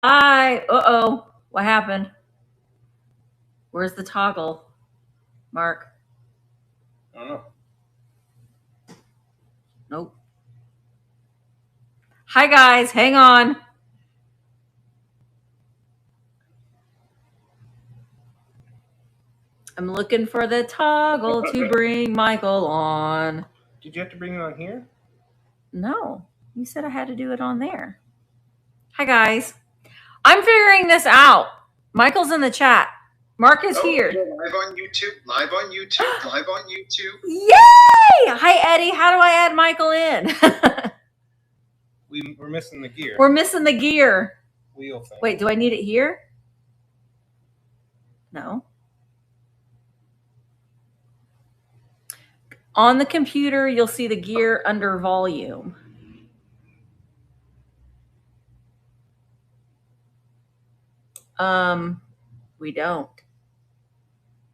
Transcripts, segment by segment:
Hi. Uh-oh. What happened? Where's the toggle, Mark? I don't know. Nope. Hi, guys. Hang on. I'm looking for the toggle to bring Michael on. Did you have to bring it on here? No. You said I had to do it on there. Hi, guys. I'm figuring this out. Michael's in the chat. Mark is here. Live on YouTube. Live on YouTube. Live on YouTube. Yay! Hi, Eddie. How do I add Michael in? We're missing the gear. We're missing the gear. Wheel thing. Wait, do I need it here? No. On the computer, you'll see the gear under volume. We don't.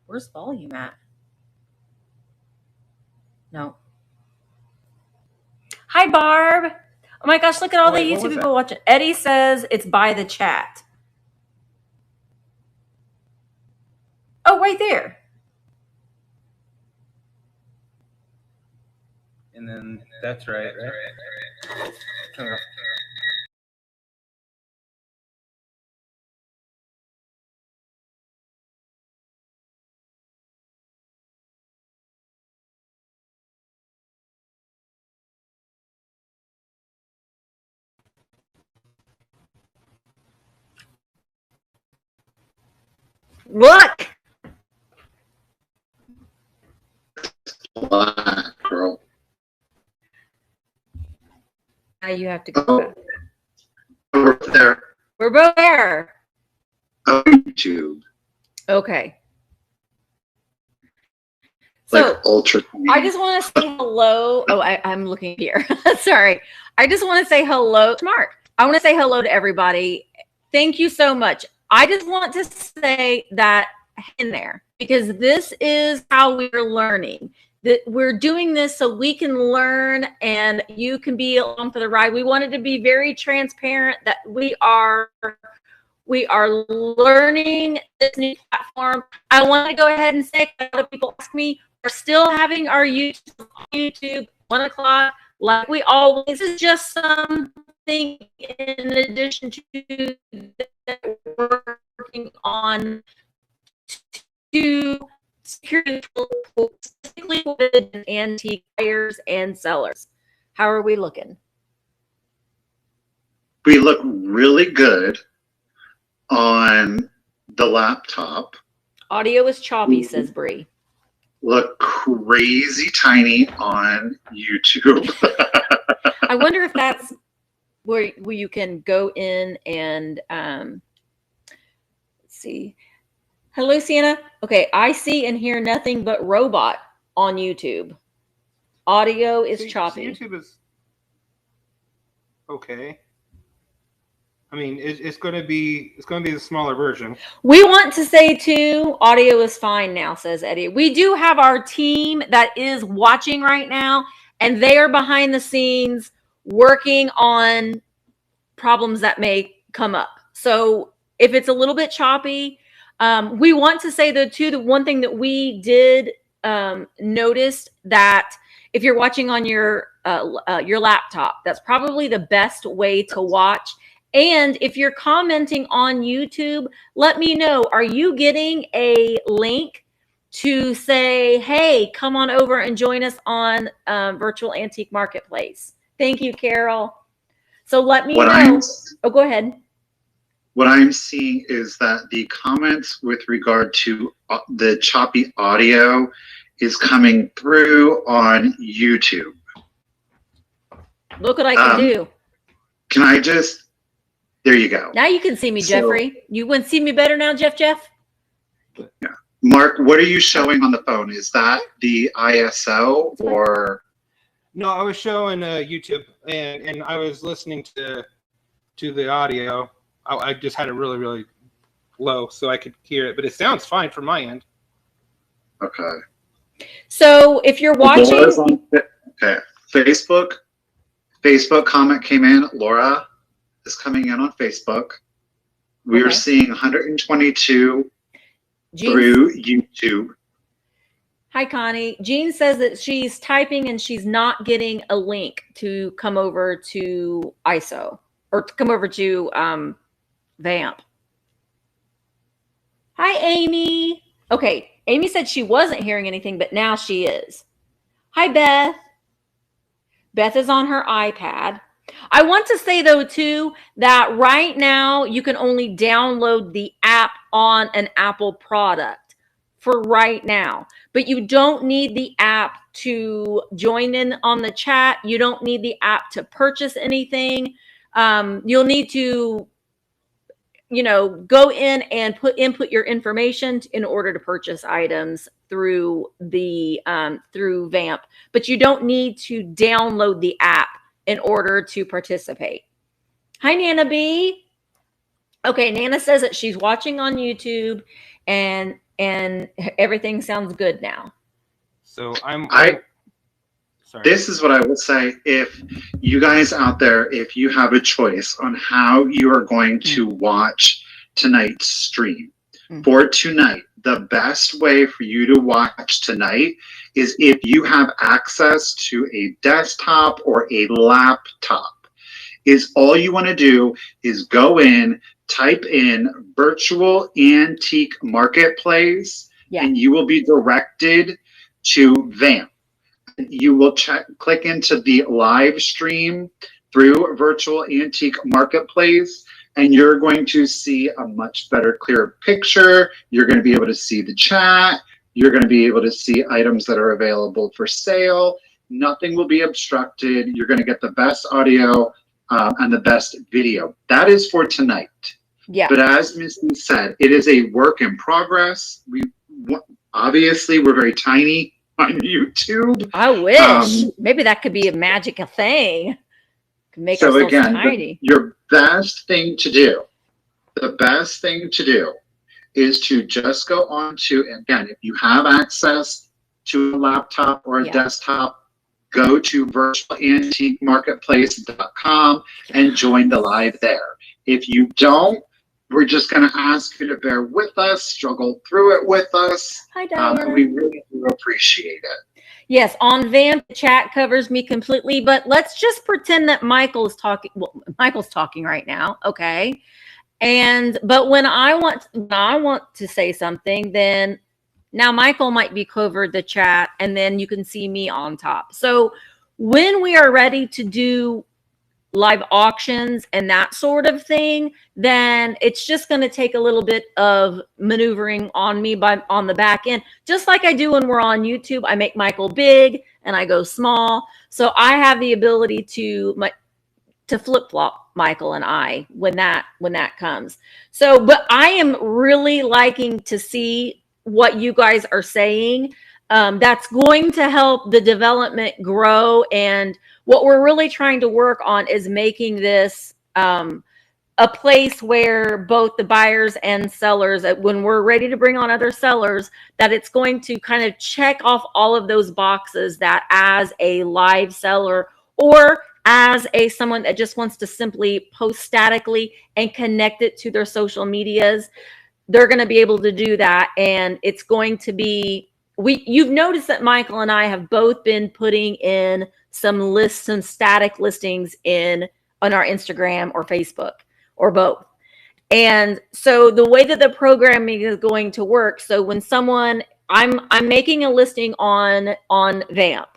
Where's volume at? No. Hi, Barb. Oh my gosh, look at all the YouTube people watching. Eddie says it's by the chat. Oh, right there. And then that's right. Look. Black girl. Now you have to go back. Over there. We're both there. On YouTube. Okay. Like So ultra. I just want to say hello. Oh, I'm looking here. Sorry. I just want to say hello. Smart. I want to say hello to everybody. Thank you so much. I just want to say that in there because this is how we're learning. That we're doing this so we can learn and you can be along for the ride. We wanted to be very transparent that we are learning this new platform. I want to go ahead and say, a lot of people ask me, we're still having our YouTube 1 o'clock, like we always. This is just something in addition to that we're working on to security tools, specifically with antique buyers and sellers. How are we looking? We look really good on the laptop. Audio is choppy, says Bree. Look crazy tiny on YouTube. I wonder if that's where you can go in and let's see. Hello, Sienna. Okay, I see and hear nothing but robot on YouTube. Audio is choppy. YouTube is okay. I mean, it's going to be the smaller version. We want to say too, audio is fine now, says Eddie. We do have our team that is watching right now, and they are behind the scenes working on problems that may come up. So if it's a little bit choppy, we want to say though too, the one thing that we did notice that if you're watching on your laptop, that's probably the best way to watch. And if you're commenting on YouTube, let me know, are you getting a link to say, hey, come on over and join us on Virtual Antique Marketplace? Thank you, Carol. So let me know. Oh, go ahead. What I'm seeing is that the comments with regard to the choppy audio is coming through on YouTube. Look what I can do. Can I just... There you go. Now you can see me, Jeffrey. You want to see me better now, Jeff? Yeah. Mark, what are you showing on the phone? Is that the ISO or? No, I was showing YouTube, and I was listening to the audio. I just had it really, really low so I could hear it, but it sounds fine from my end. Okay. So if you're watching, okay, Facebook comment came in. Laura is coming in on Facebook. We are Okay. seeing 122 Jean, through YouTube. hi, Connie. Jean says that she's typing and she's not getting a link to come over to ISO or to come over to VAMP. Hi, Amy. Okay, Amy said she wasn't hearing anything, but now she is. Hi, Beth. Beth is on her iPad. I want to say, though, too, that right now you can only download the app on an Apple product for right now. But you don't need the app to join in on the chat. You don't need the app to purchase anything. You'll need to, go in and input your information in order to purchase items through the through VAMP. But you don't need to download the app in order to participate. Hi, Nana B. Okay, Nana says that she's watching on YouTube and everything sounds good now. So sorry. This is what I will say. If you guys out there, if you have a choice on how you are going to watch tonight's stream, for tonight, the best way for you to watch tonight is if you have access to a desktop or a laptop. Is all you want to do is go in, type in virtual antique marketplace, and you will be directed to VAMP. You will click into the live stream through virtual antique marketplace, and you're going to see a much better, clearer picture. You're going to be able to see the chat. You're going to be able to see items that are available for sale. Nothing will be obstructed. You're going to get the best audio and the best video. That is for tonight. Yeah. But as Misty said, it is a work in progress. Obviously, we're very tiny on YouTube. I wish. Maybe that could be a magic thing. Could make so again, tiny. Your best thing to do, the best thing to do is to just go on to, again, if you have access to a laptop or a desktop, go to virtualantiquemarketplace.com and join the live there. If you don't, we're just going to ask you to bear with us, struggle through it with us. Hi, Diana. We really do appreciate it. Yes, on VAMP, the chat covers me completely, but let's just pretend that Michael's talking. Well, Michael's talking right now, okay? But when I want to say something, then now Michael might be covered the chat, and then you can see me on top. So when we are ready to do live auctions and that sort of thing, then it's just going to take a little bit of maneuvering on me on the back end, just like I do when we're on YouTube. I make Michael big and I go small, so I have the ability to flip-flop Michael and I when that comes. So, but I am really liking to see what you guys are saying. That's going to help the development grow, and what we're really trying to work on is making this a place where both the buyers and sellers, when we're ready to bring on other sellers, that it's going to kind of check off all of those boxes that as a live seller or as someone that just wants to simply post statically and connect it to their social medias, they're going to be able to do that. And it's going to be, you've noticed that Michael and I have both been putting in some static listings on our Instagram or Facebook or both. And so the way that the programming is going to work, so when I'm making a listing on VAMP,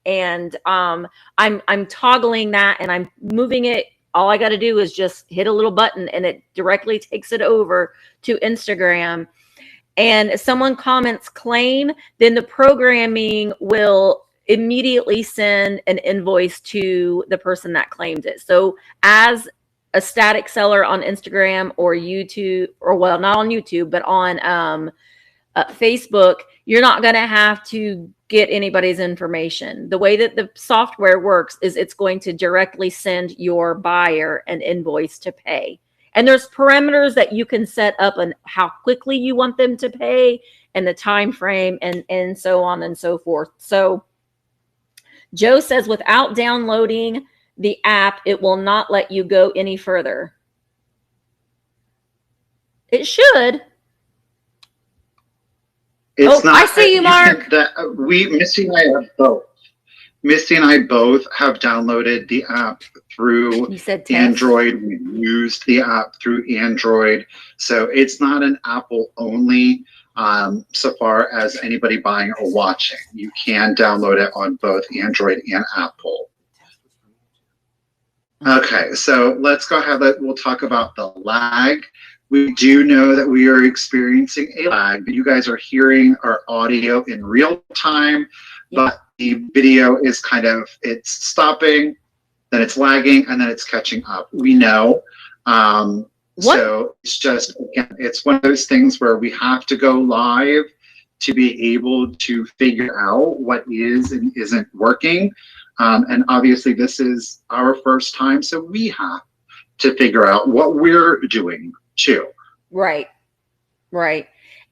and I'm toggling that and I'm moving it. All I got to do is just hit a little button and it directly takes it over to Instagram. And if someone comments claim, then the programming will immediately send an invoice to the person that claimed it. So as a static seller on Instagram or YouTube, or well, not on YouTube, but on Facebook, you're not going to have to get anybody's information. The way that the software works is it's going to directly send your buyer an invoice to pay. And there's parameters that you can set up on how quickly you want them to pay and the time frame and so on and so forth. So Joe says without downloading the app, it will not let you go any further. It should. It's not. I see you, Mark. Misty and I have both. Misty and I both have downloaded the app through You said test. Android. We've used the app through Android. So it's not an Apple only so far as anybody buying or watching. You can download it on both Android and Apple. Okay, so let's go ahead. We'll talk about the lag. We do know that we are experiencing a lag, but you guys are hearing our audio in real time, but the video is it's stopping, then it's lagging, and then it's catching up. We know. So it's just, again, it's one of those things where we have to go live to be able to figure out what is and isn't working. And obviously this is our first time, so we have to figure out what we're doing too. Right.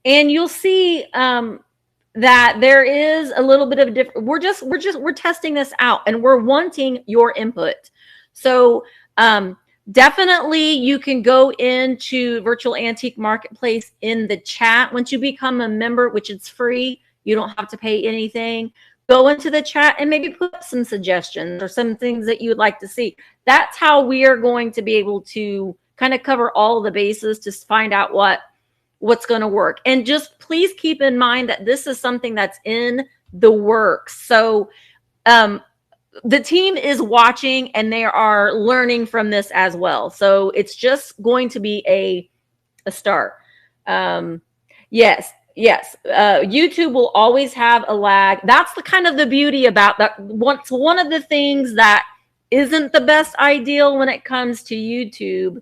And you'll see that there is a little bit of a different, we're testing this out and we're wanting your input. So definitely you can go into Virtual Antique Marketplace in the chat. Once you become a member, which is free, you don't have to pay anything. Go into the chat and maybe put some suggestions or some things that you would like to see. That's how we are going to be able to kind of cover all the bases to find out what's going to work. And just please keep in mind that this is something that's in the works. So the team is watching and they are learning from this as well. So it's just going to be a start. Yes. YouTube will always have a lag. That's the kind of the beauty about that. One of the things that isn't the best ideal when it comes to YouTube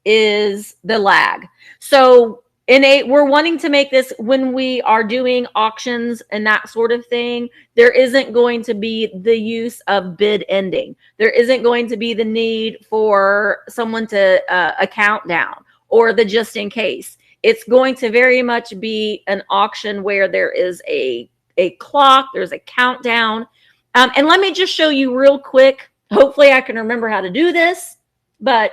is the lag. So we're wanting to make this when we are doing auctions and that sort of thing, there isn't going to be the use of bid ending. There isn't going to be the need for someone to a countdown or the just in case. It's going to very much be an auction where there is a clock, there's a countdown. And let me just show you real quick. Hopefully I can remember how to do this, but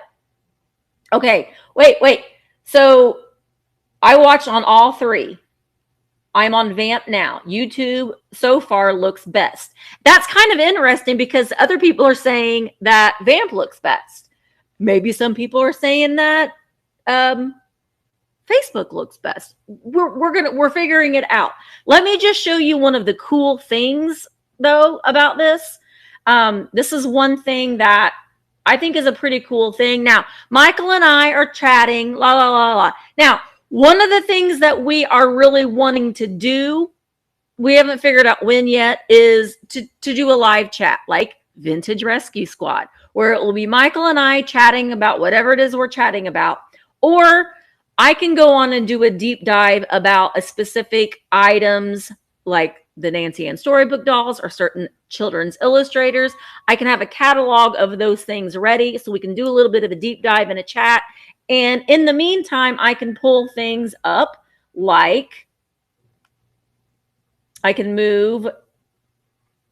okay, wait. So I watched on all three. I'm on VAMP now. YouTube so far looks best. That's kind of interesting because other people are saying that VAMP looks best. Maybe some people are saying that Facebook looks best. We're figuring it out. Let me just show you one of the cool things though about this. This is one thing that I think is a pretty cool thing. Now, Michael and I are chatting, la la la la. Now, one of the things that we are really wanting to do, we haven't figured out when yet, is to do a live chat like Vintage Rescue Squad, where it will be Michael and I chatting about whatever it is we're chatting about, or I can go on and do a deep dive about a specific items like the Nancy Ann Storybook dolls or certain children's illustrators. I can have a catalog of those things ready so we can do a little bit of a deep dive in a chat. And in the meantime, I can pull things up like I can move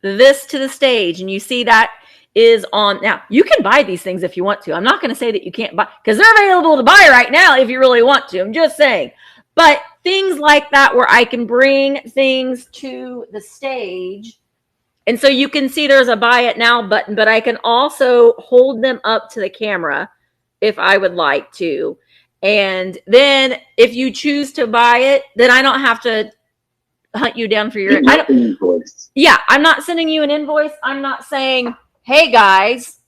this to the stage and you see that is on. Now, you can buy these things if you want to. I'm not going to say that you can't buy because they're available to buy right now if you really want to. I'm just saying. But things like that where I can bring things to the stage. And so you can see there's a buy it now button, but I can also hold them up to the camera if I would like to. And then if you choose to buy it, then I don't have to hunt you down for your invoice. Yeah, I'm not sending you an invoice. I'm not saying, hey guys,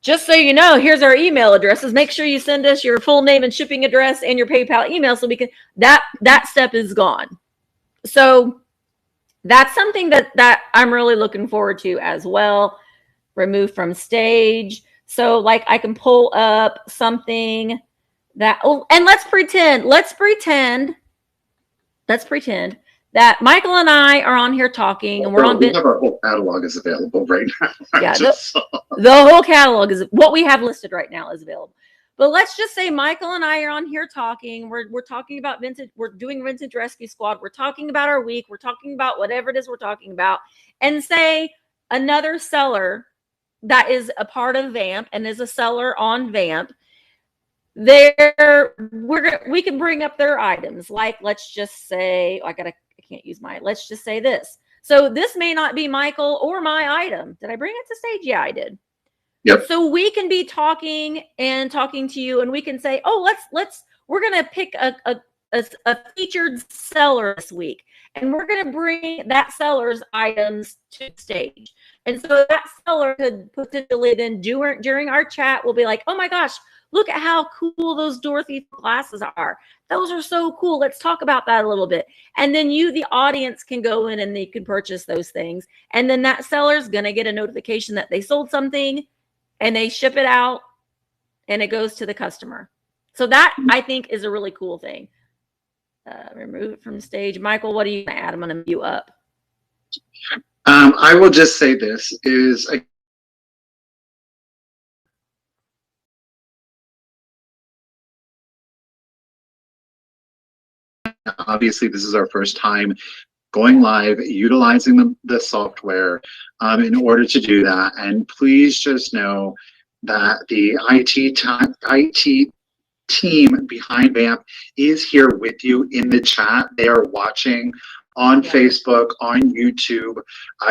just so you know, here's our email addresses. Make sure you send us your full name and shipping address and your PayPal email so we can, that step is gone. So that's something that I'm really looking forward to as well. Remove from stage. So like I can pull up something that, oh, and let's pretend that Michael and I are on here talking, and we're on. We have our whole catalog is available right now. Yeah, the whole catalog is what we have listed right now is available. But let's just say Michael and I are on here talking. We're talking about vintage. We're doing Vintage Rescue Squad. We're talking about our week. We're talking about whatever it is we're talking about. And say another seller that is a part of VAMP and is a seller on VAMP we can bring up their items. Like, let's just say, I can't use let's just say this. So this may not be Michael or my item. Did I bring it to stage? Yeah, I did. Yep. So we can be talking to you, and we can say, oh, we're going to pick a featured seller this week, and we're going to bring that seller's items to the stage. And so that seller could potentially then during our chat, we'll be like, oh my gosh, look at how cool those Dorothy glasses are. Those are so cool. Let's talk about that a little bit. And then you, the audience, can go in and they can purchase those things. And then that seller's going to get a notification that they sold something, and they ship it out, and it goes to the customer. So that, I think, is a really cool thing. Remove it from the stage. Michael, what are you going to add? I'm going to mute you up. I will just say this is obviously this is our first time going live, utilizing the software in order to do that. And please just know that the IT team behind VAMP is here with you in the chat. They are watching on Facebook, on YouTube,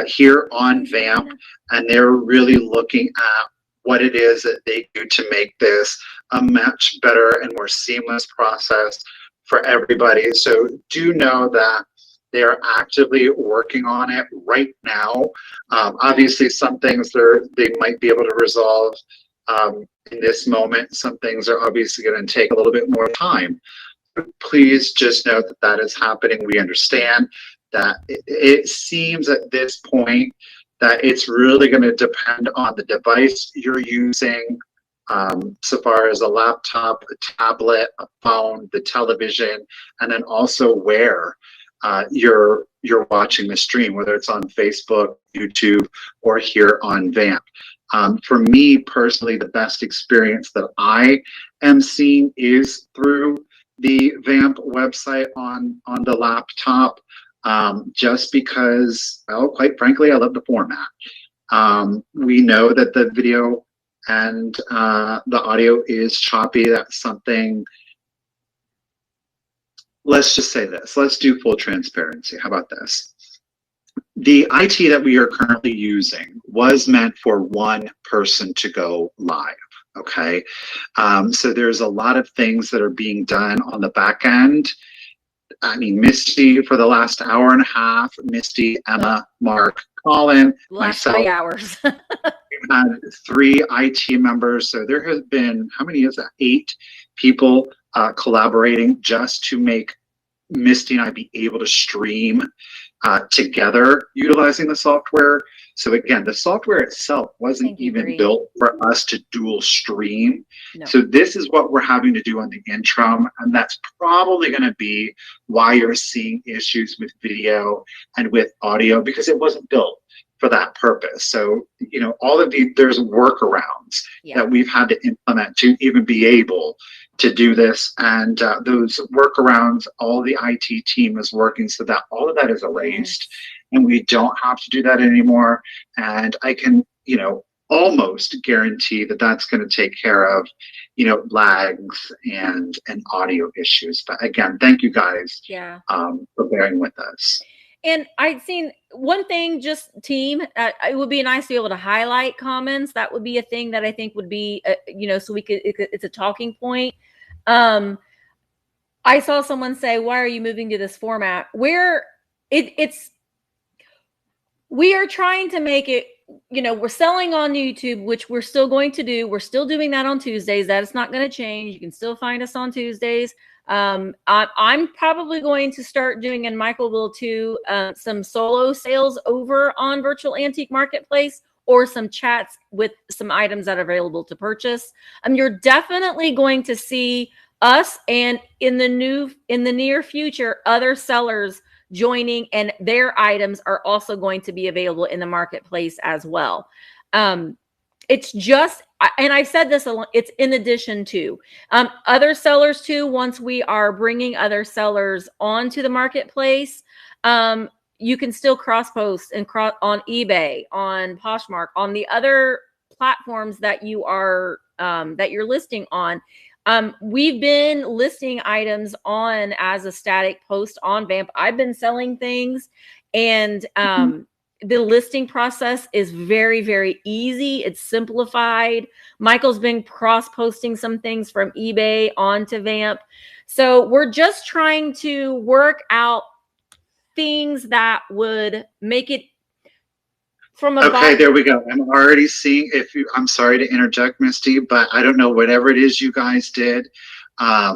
here on VAMP, and they're really looking at what it is that they do to make this a much better and more seamless process for everybody. So do know that they are actively working on it right now. Obviously, some things they might be able to resolve in this moment. Some things are obviously going to take a little bit more time. But please just note that that is happening. We understand that it seems at this point that it's really going to depend on the device you're using, so far as a laptop, a tablet, a phone, the television, and then also where you're watching the stream, whether it's on Facebook, YouTube, or here on VAMP. For me personally, the best experience that I am seeing is through the VAMP website on the laptop, just because, well, quite frankly, I love the format. We know that the video and the audio is choppy. That's something. Let's just say this. Let's do full transparency. How about this? The IT that we are currently using was meant for one person to go live. Okay. So there's a lot of things that are being done on the back end. I mean, Misty for the last hour and a half, Misty, Emma, Mark, Colin, myself. 3 hours. We've had 3 IT members. So there has been, how many is that? 8 people collaborating just to make Misty and I be able to stream together utilizing the software. So again, the software itself wasn't even built for us to dual stream. No. So this is what we're having to do on the interim, and that's probably going to be why you're seeing issues with video and with audio, because it wasn't built for that purpose. So, you know, there's workarounds that we've had to implement to even be able to do this. And those workarounds, all the IT team is working so that all of that is erased and we don't have to do that anymore. And I can, you know, almost guarantee that that's going to take care of, you know, lags and audio issues. But again, thank you guys for bearing with us. And I'd seen one thing, just team, it would be nice to be able to highlight comments. That would be a thing that I think would be, you know, so it's a talking point. I saw someone say, why are you moving to this format? Where we are trying to make it, you know, we're selling on YouTube, which we're still going to do. We're still doing that on Tuesdays. That is not going to change. You can still find us on Tuesdays. I'm probably going to start doing, and Michael will too, some solo sales over on Virtual Antique Marketplace, or some chats with some items that are available to purchase. You're definitely going to see us, and in the near future, other sellers joining, and their items are also going to be available in the marketplace as well. It's just, and I've said this, it's in addition to other sellers too. Once we are bringing other sellers onto the marketplace, you can still cross post and on eBay, on Poshmark, on the other platforms that you are that you're listing on. We've been listing items on as a static post on VAMP. I've been selling things, and the listing process is very, very easy. It's simplified. Michael's been cross-posting some things from eBay onto VAMP. So we're just trying to work out things that would make it from a Okay, there we go. I'm already seeing I'm sorry to interject, Misty, but I don't know, whatever it is you guys did. I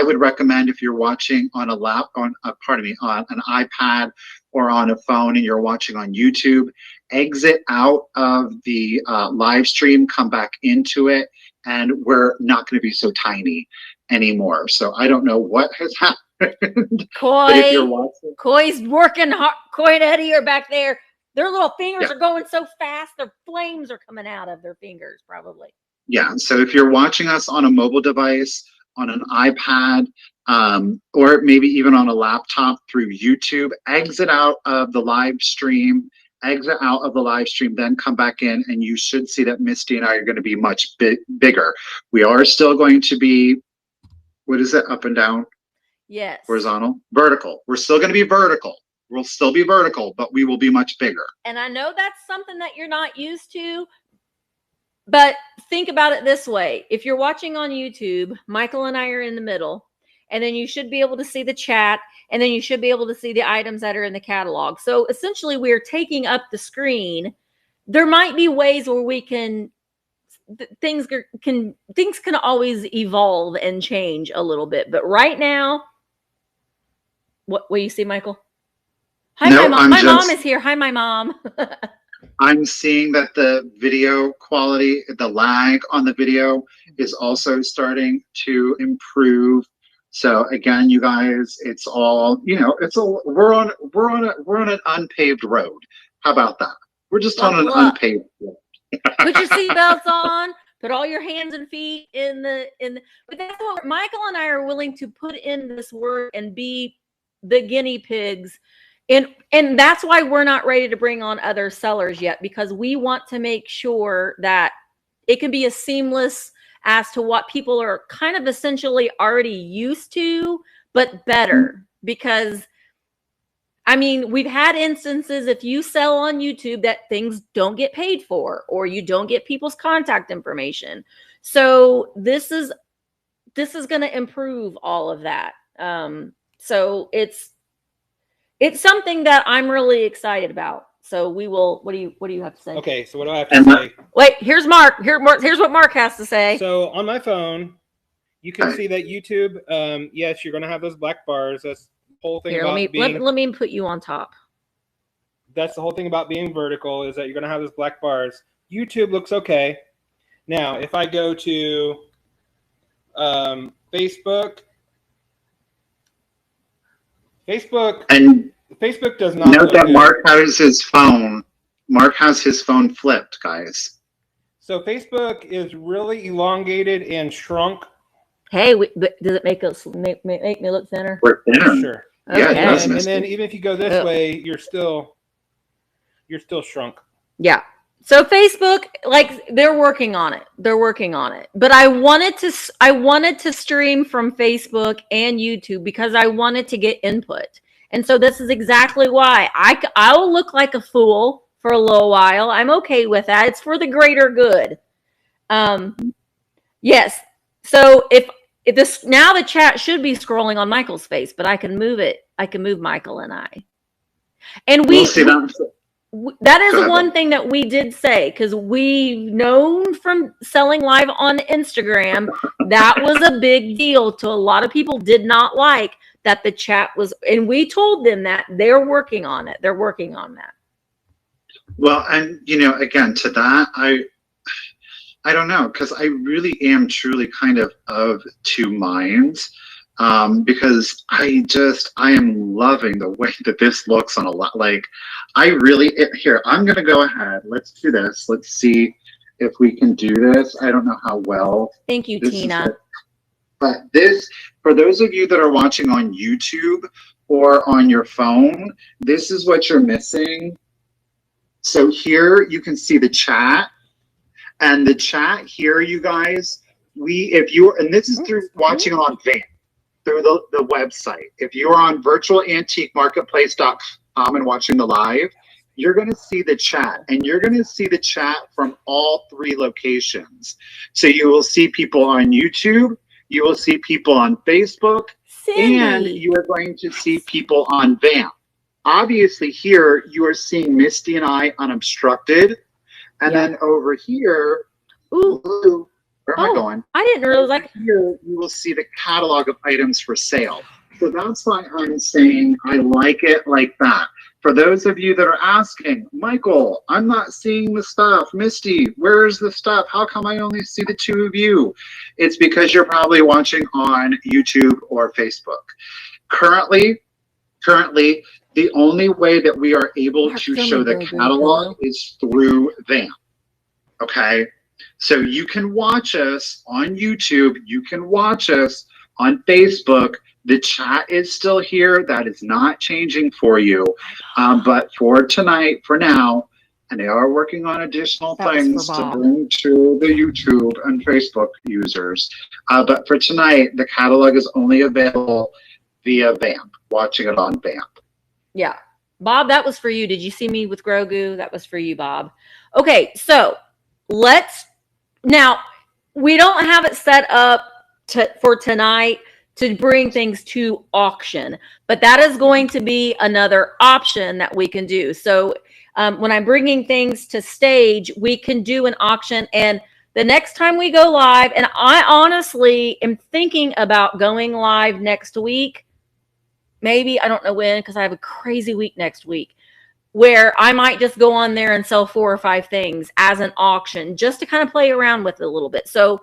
would recommend, if you're watching on on an iPad or on a phone and you're watching on YouTube, exit out of the live stream, come back into it, and we're not going to be so tiny anymore. So I don't know what has happened. Coy's working hard. Coy and Eddie are back there. Their little fingers are going so fast, their flames are coming out of their fingers, probably. Yeah, so if you're watching us on a mobile device, on an iPad, or maybe even on a laptop through YouTube, exit out of the live stream, then come back in, and you should see that Misty and I are going to be much bigger. We are still going to be, what is it, up and down? Yes. Horizontal? Vertical. We're still going to be vertical. We'll still be vertical, but we will be much bigger. And I know that's something that you're not used to, but think about it this way. If you're watching on YouTube, Michael and I are in the middle, and then you should be able to see the chat, and then you should be able to see the items that are in the catalog. So essentially, we're taking up the screen. There might be ways where we can, things can always evolve and change a little bit. But right now, what you see, Michael? Hi, no, my mom. My mom is here. Hi, my mom. I'm seeing that the video quality, the lag on the video is also starting to improve. So again, you guys, it's all, we're on an unpaved road. How about that? We're just on an unpaved road. Put your seatbelts on. Put all your hands and feet in the. But that's what Michael and I are willing to put in this work and be the guinea pigs. And that's why we're not ready to bring on other sellers yet, because we want to make sure that it can be as seamless as to what people are kind of essentially already used to, but better. Because, I mean, we've had instances, if you sell on YouTube, that things don't get paid for, or you don't get people's contact information. So this is going to improve all of that. So it's something that I'm really excited about. So we will. What do you have to say? Okay, so what do I have to say? Wait, here's Mark. Here's what Mark has to say. So on my phone, you can see that YouTube. Yes, you're going to have those black bars. That's the whole thing. Let me put you on top. That's the whole thing about being vertical, is that you're going to have those black bars. YouTube looks okay. Now, if I go to Facebook does not. Note that Mark has his phone. Mark has his phone flipped, guys. So Facebook is really elongated and shrunk. Hey, does it make me look thinner? We're thinner. Sure. Okay. Yeah, it does. And then even if you go this way, you're still shrunk. Yeah. So Facebook, like, they're working on it. But I wanted to stream from Facebook and YouTube because I wanted to get input. And so this is exactly why I will look like a fool for a little while. I'm okay with that. It's for the greater good. Yes. So if this, now the chat should be scrolling on Michael's face, but I can move it. I can move Michael and I. And we'll see that. That is one thing that we did say, because we've known from selling live on Instagram, that was a big deal to a lot of people. Did not like that the chat was, and we told them that they're working on it. They're working on that. Well, and again, to that, I don't know, because I really am truly kind of two minds. Because I am loving the way that this looks on a lot. Like, here, I'm going to go ahead. Let's do this. Let's see if we can do this. I don't know how well. Thank you, Tina. But this, for those of you that are watching on YouTube or on your phone, this is what you're missing. So here you can see the chat. And the chat here, you guys, if you, and this is through watching on VAMP, through the website. If you're on virtualantiquemarketplace.com and watching the live, you're going to see the chat, and you're going to see the chat from all 3 locations. So you will see people on YouTube, you will see people on Facebook, and you are going to see people on VAMP. Obviously here you are seeing Misty and I unobstructed, and then over here, where am I going? I didn't realize. Here you will see the catalog of items for sale. So that's why I'm saying I like it like that. For those of you that are asking, Michael, I'm not seeing the stuff. Misty, where's the stuff? How come I only see the 2 of you? It's because you're probably watching on YouTube or Facebook. Currently, the only way that we are able to show the catalog is through VAMP. Okay? So you can watch us on YouTube. You can watch us on Facebook. The chat is still here. That is not changing for you. But for tonight, for now, and they are working on additional things to bring to the YouTube and Facebook users. But for tonight, the catalog is only available via VAMP, watching it on VAMP. Yeah. Bob, that was for you. Did you see me with Grogu? That was for you, Bob. Okay, so now, we don't have it set up for tonight to bring things to auction, but that is going to be another option that we can do. So when I'm bringing things to stage, we can do an auction. And the next time we go live, and I honestly am thinking about going live next week, maybe, I don't know when, because I have a crazy week next week, where I might just go on there and sell 4 or 5 things as an auction, just to kind of play around with it a little bit. So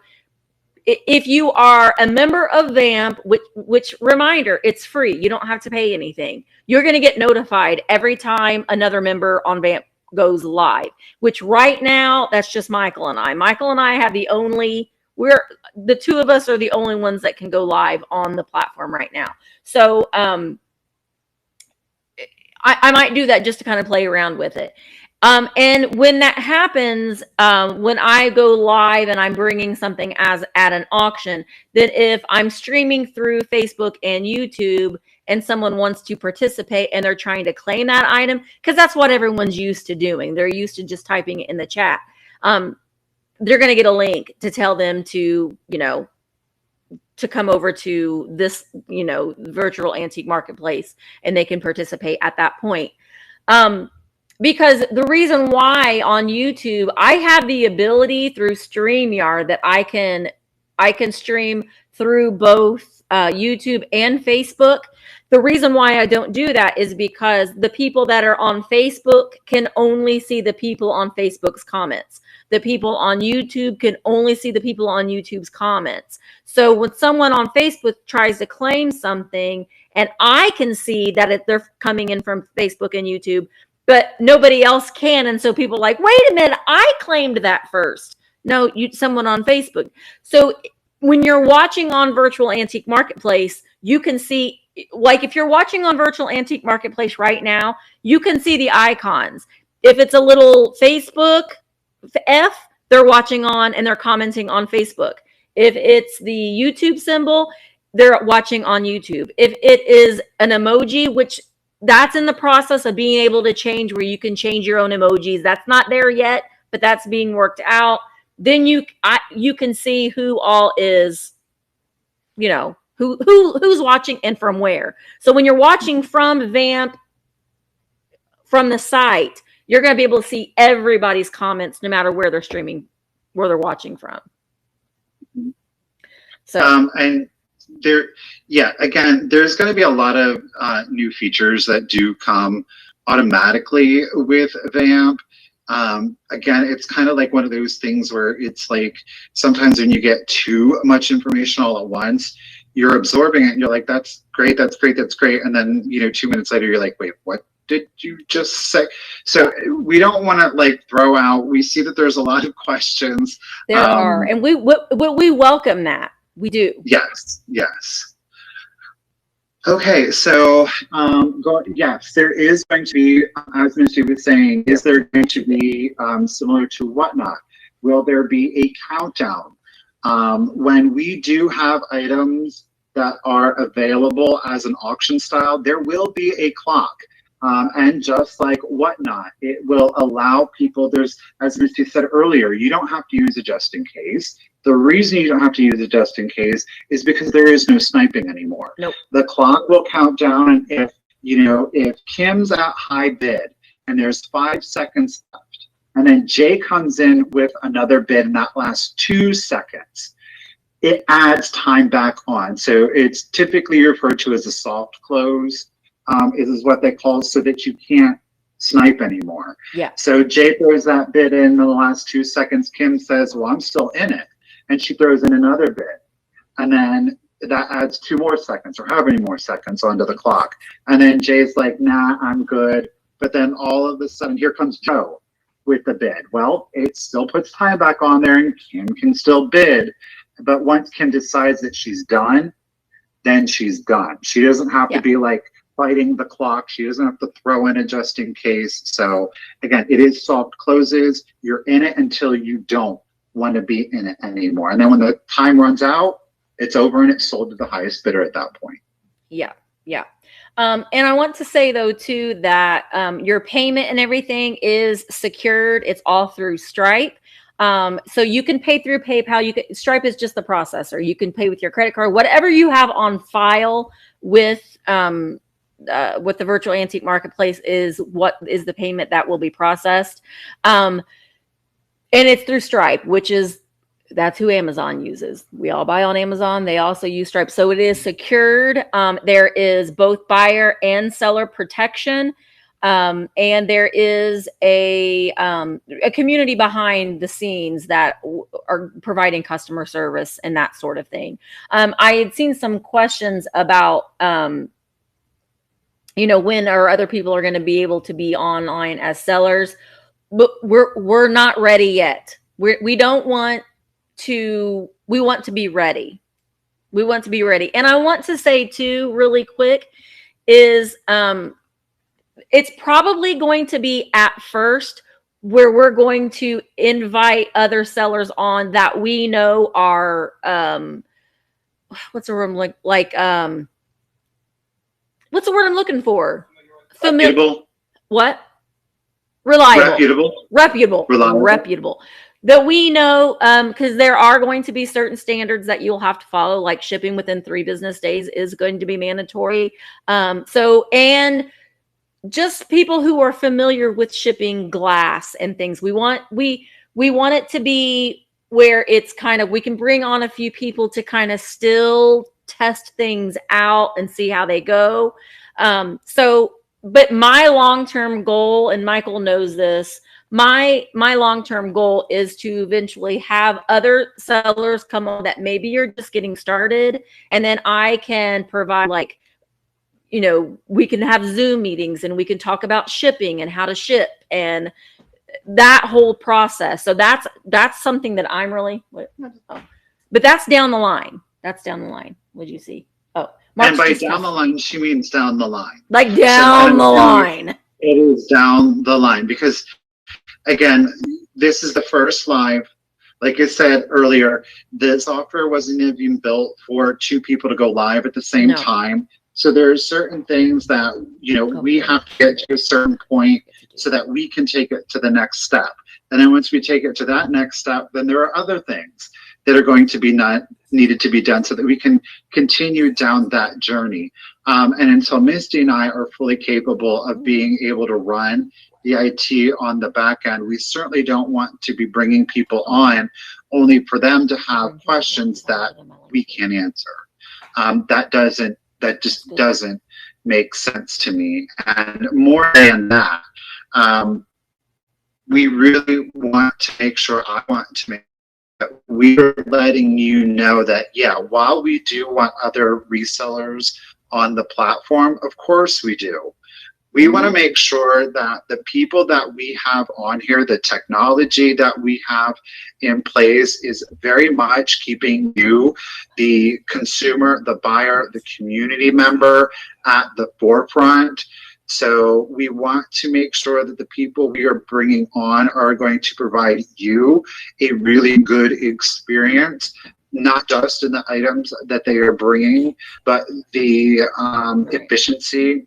if you are a member of VAMP, which reminder, it's free. You don't have to pay anything. You're going to get notified every time another member on VAMP goes live, which right now, that's just Michael and I. Michael and I have the 2 of us are the only ones that can go live on the platform right now. So I might do that just to kind of play around with it. And when that happens, when I go live and I'm bringing something at an auction, then if I'm streaming through Facebook and YouTube and someone wants to participate and they're trying to claim that item, because that's what everyone's used to doing. They're used to just typing it in the chat. They're going to get a link to tell them to, to come over to this, virtual antique marketplace, and they can participate at that point. Because the reason why on YouTube, I have the ability through StreamYard that I can stream through both YouTube and Facebook. The reason why I don't do that is because the people that are on Facebook can only see the people on Facebook's comments. The people on YouTube can only see the people on YouTube's comments. So when someone on Facebook tries to claim something, and I can see that they're coming in from Facebook and YouTube, but nobody else can. And so people are like, wait a minute, I claimed that first. No, someone on Facebook. So when you're watching on Virtual Antique Marketplace, you can see, like if you're watching on Virtual Antique Marketplace right now, you can see the icons. If it's a little Facebook F, they're watching on and they're commenting on Facebook. If it's the YouTube symbol, they're watching on YouTube. If it is an emoji, which that's in the process of being able to change, where you can change your own emojis. That's not there yet, but that's being worked out. Then you can see who all is, who's watching and from where. So when you're watching from VAMP, from the site, you're going to be able to see everybody's comments, no matter where they're streaming, where they're watching from. So and again, there's going to be a lot of new features that do come automatically with VAMP. Again, it's kind of like one of those things where it's like sometimes when you get too much information all at once, you're absorbing it and you're like, that's great, that's great, that's great. And then, 2 minutes later, you're like, wait, what did you just say? So we don't want to throw out, we see that there's a lot of questions. There are, and we welcome that. We do. Yes, yes. Okay, so yes, there is going to be, as Misty was saying, is there going to be similar to Whatnot? Will there be a countdown? When we do have items that are available as an auction style, there will be a clock. And just like Whatnot, it will allow people, there's, as Misty said earlier, you don't have to use a just in case. The reason you don't have to use a just in case is because there is no sniping anymore. Nope. The clock will count down, and if, you know, if Kim's at high bid and there's 5 seconds left, and then Jay comes in with another bid and that lasts 2 seconds, it adds time back on. So it's typically referred to as a soft close. Is what they call, so that you can't snipe anymore. Yeah. So Jay throws that bid in the last 2 seconds. Kim says, well, I'm still in it. And she throws in another bid. And then that adds 2 more seconds or however many more seconds onto the clock. And then Jay's like, nah, I'm good. But then all of a sudden, here comes Joe with the bid. Well, it still puts time back on there and Kim can still bid. But once Kim decides that she's done, then she's done. She doesn't have to be like, fighting the clock. She doesn't have to throw in a just in case. So again, it is soft closes. You're in it until you don't want to be in it anymore. And then when the time runs out, it's over and it's sold to the highest bidder at that point. Yeah. Yeah. And I want to say though too that your payment and everything is secured. It's all through Stripe. So you can pay through PayPal. Stripe is just the processor. You can pay with your credit card, whatever you have on file with the virtual antique marketplace is what is the payment that will be processed. And it's through Stripe, that's who Amazon uses. We all buy on Amazon. They also use Stripe. So it is secured. There is both buyer and seller protection. And there is a community behind the scenes that are providing customer service and that sort of thing. I had seen some questions about, you know, when our other people are going to be able to be online as sellers, but we're not ready yet. We want to be ready. We want to be ready. And I want to say too, really quick, is it's probably going to be at first where we're going to invite other sellers on that we know are what's the word what's the word I'm looking for? Reputable. What? Reliable. Reputable. Reputable. That we know, because there are going to be certain standards that you'll have to follow, like shipping within 3 business days is going to be mandatory. And just people who are familiar with shipping glass and things. We want it to be where it's kind of, we can bring on a few people to kind of still test things out and see how they go. But my long-term goal, and Michael knows this, my long-term goal is to eventually have other sellers come on that maybe you're just getting started, and then I can provide, like, you know, we can have Zoom meetings and we can talk about shipping and how to ship and that whole process. So that's something that I'm really, but that's down the line. That's down the line. What'd you see? Oh, and by down the line, she means down the line. Like down the line. It is down the line because, again, this is the first live. Like I said earlier, the software wasn't even built for 2 people to go live at the same time. So there are certain things that, you know, we have to get to a certain point so that we can take it to the next step. And then once we take it to that next step, then there are other things that are going to be needed to be done so that we can continue down that journey. And until Misty and I are fully capable of being able to run the IT on the back end, we certainly don't want to be bringing people on only for them to have questions that we can't answer. That just doesn't make sense to me. And more than that, we really want to make sure, I want to make that we're letting you know that, yeah, while we do want other resellers on the platform, of course we do. We want to make sure that the people that we have on here, the technology that we have in place is very much keeping you, the consumer, the buyer, the community member at the forefront. So we want to make sure that the people we are bringing on are going to provide you a really good experience, not just in the items that they are bringing, but the efficiency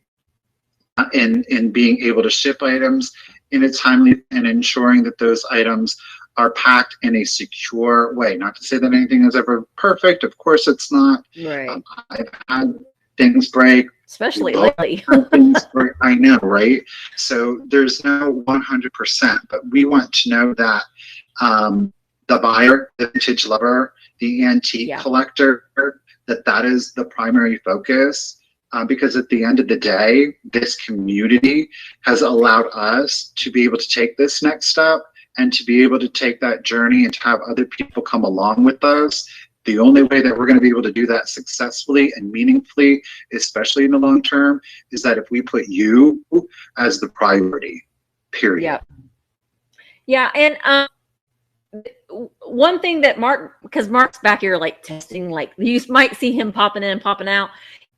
in being able to ship items in a timely and ensuring that those items are packed in a secure way. Not to say that anything is ever perfect. Of course it's not. Right. I've had things break. Especially lately. I know, right? So there's no 100%, but we want to know that the buyer, the vintage lover, the antique collector, that is the primary focus. Because at the end of the day, this community has allowed us to be able to take this next step and to be able to take that journey and to have other people come along with us. The only way that we're going to be able to do that successfully and meaningfully, especially in the long term, is that if we put you as the priority, period. Yeah. Yeah. And one thing that because Mark's back here like testing, like you might see him popping in and popping out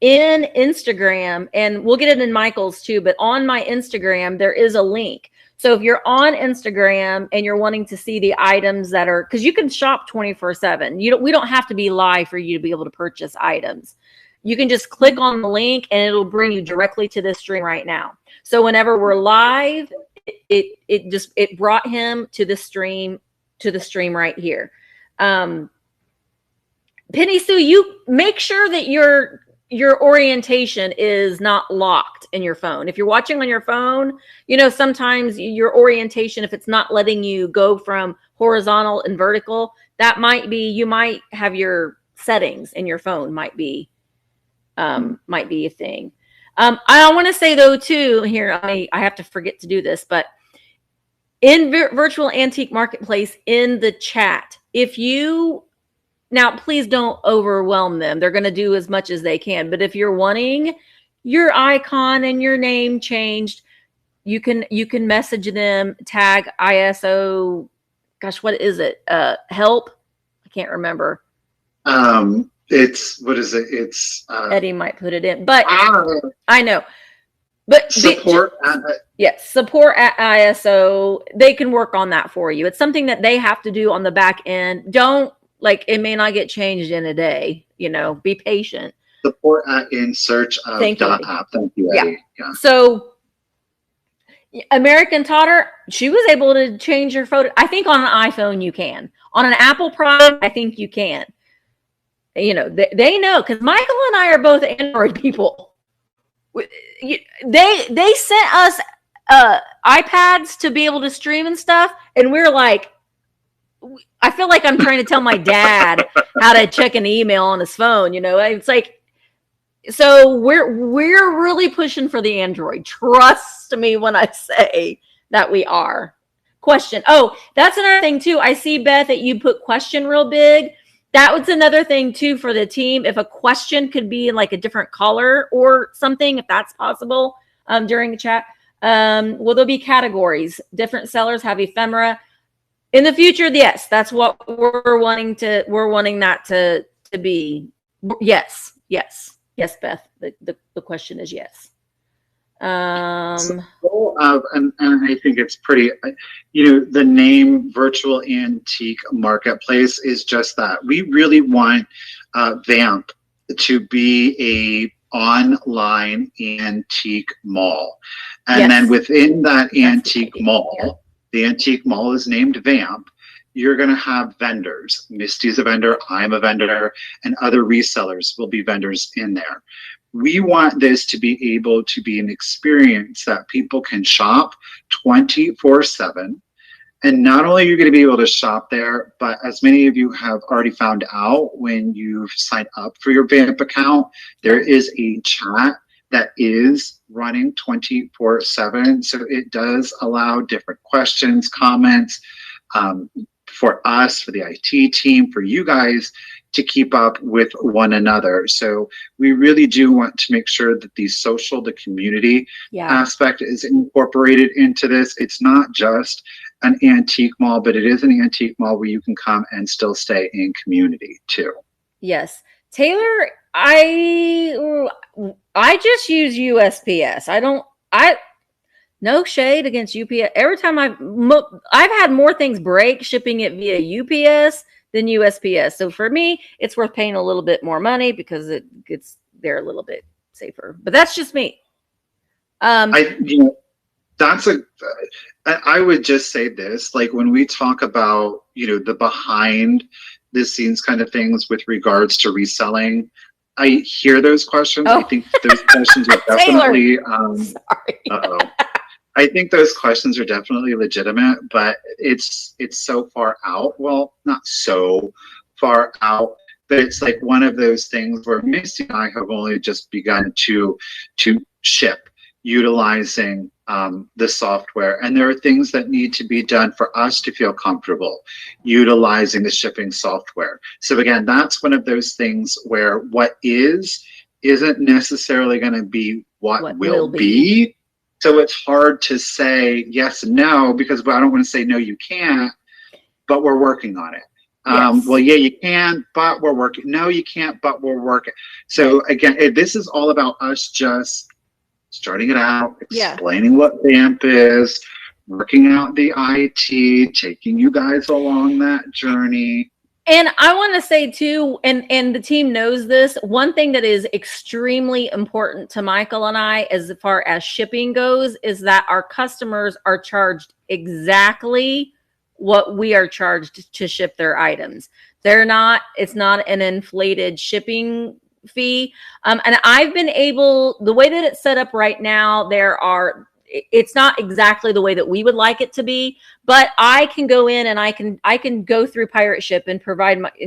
in Instagram, and we'll get it in Michael's too, but on my Instagram, there is a link. So if you're on Instagram and you're wanting to see the items that are, because you can shop 24/7. We don't have to be live for you to be able to purchase items. You can just click on the link and it'll bring you directly to this stream right now. So whenever we're live, it brought him to the stream right here. Penny Sue, you make sure that your orientation is not locked in your phone. If you're watching on your phone, sometimes your orientation, if it's not letting you go from horizontal and vertical, that might be, you might have your settings in your phone might be a thing. I want to say though too, here, I have to forget to do this, but in Virtual Antique Marketplace in the chat, now, please don't overwhelm them. They're going to do as much as they can. But if you're wanting your icon and your name changed, you can message them, tag ISO. Gosh, what is it? Help? I can't remember. It's, what is it? It's Eddie might put it in, but I know. But support. Yes, support at ISO. They can work on that for you. It's something that they have to do on the back end. It may not get changed in a day, be patient. Support in search of .app. Thank you, Eddie. Yeah. So American Totter, she was able to change your photo. I think on an iPhone you can. On an Apple product, I think you can. They know, because Michael and I are both Android people. They sent us iPads to be able to stream and stuff, and we're like, I feel like I'm trying to tell my dad how to check an email on his phone. It's like, so we're really pushing for the Android. Trust me when I say that we are. Question. Oh, that's another thing too. I see, Beth, that you put question real big. That was another thing too for the team. If a question could be in like a different color or something, if that's possible, during the chat. Will there be categories? Different sellers have ephemera. In the future, yes, that's what we're wanting that to be. Yes, Beth. The question is yes. And I think it's pretty, the name Virtual Antique Marketplace is just that. We really want VAMP to be a online antique mall. And then within that antique mall, the antique mall is named VAMP. You're going to have vendors. Misty's a vendor, I'm a vendor, and other resellers will be vendors in there. We want this to be able to be an experience that people can shop 24/7. And not only are you going to be able to shop there, but as many of you have already found out when you've signed up for your VAMP account, there is a chat that is running 24/7. So it does allow different questions, comments for us, for the IT team, for you guys to keep up with one another. So we really do want to make sure that the community aspect is incorporated into this. It's not just an antique mall, but it is an antique mall where you can come and still stay in community too. Yes. Taylor, I just use USPS. I don't no shade against UPS. Every time I've had more things break shipping it via UPS than USPS. So for me, it's worth paying a little bit more money because it gets there a little bit safer. But that's just me. I would just say this, like when we talk about, the behind the scenes kind of things with regards to reselling, I hear those questions. I think those questions are definitely, I think those questions are definitely legitimate, but it's so far out. Well, not so far out, but it's like one of those things where Misty and I have only just begun to ship utilizing the software, and there are things that need to be done for us to feel comfortable utilizing the shipping software. So again, that's one of those things where what isn't necessarily going to be what will be. So it's hard to say yes and no, because I don't want to say no, you can't, but we're working on it. Yes. Well, yeah, you can, but we're working. No, you can't, but we're working. So again, this is all about us just starting it out, explaining what VAMP is, working out the IT, taking you guys along that journey. And I want to say too, and the team knows this, one thing that is extremely important to Michael and I as far as shipping goes is that our customers are charged exactly what we are charged to ship their items. It's not an inflated shipping fee. And I've been able, the way that it's set up right now, it's not exactly the way that we would like it to be, but I can go in and I can go through Pirate Ship and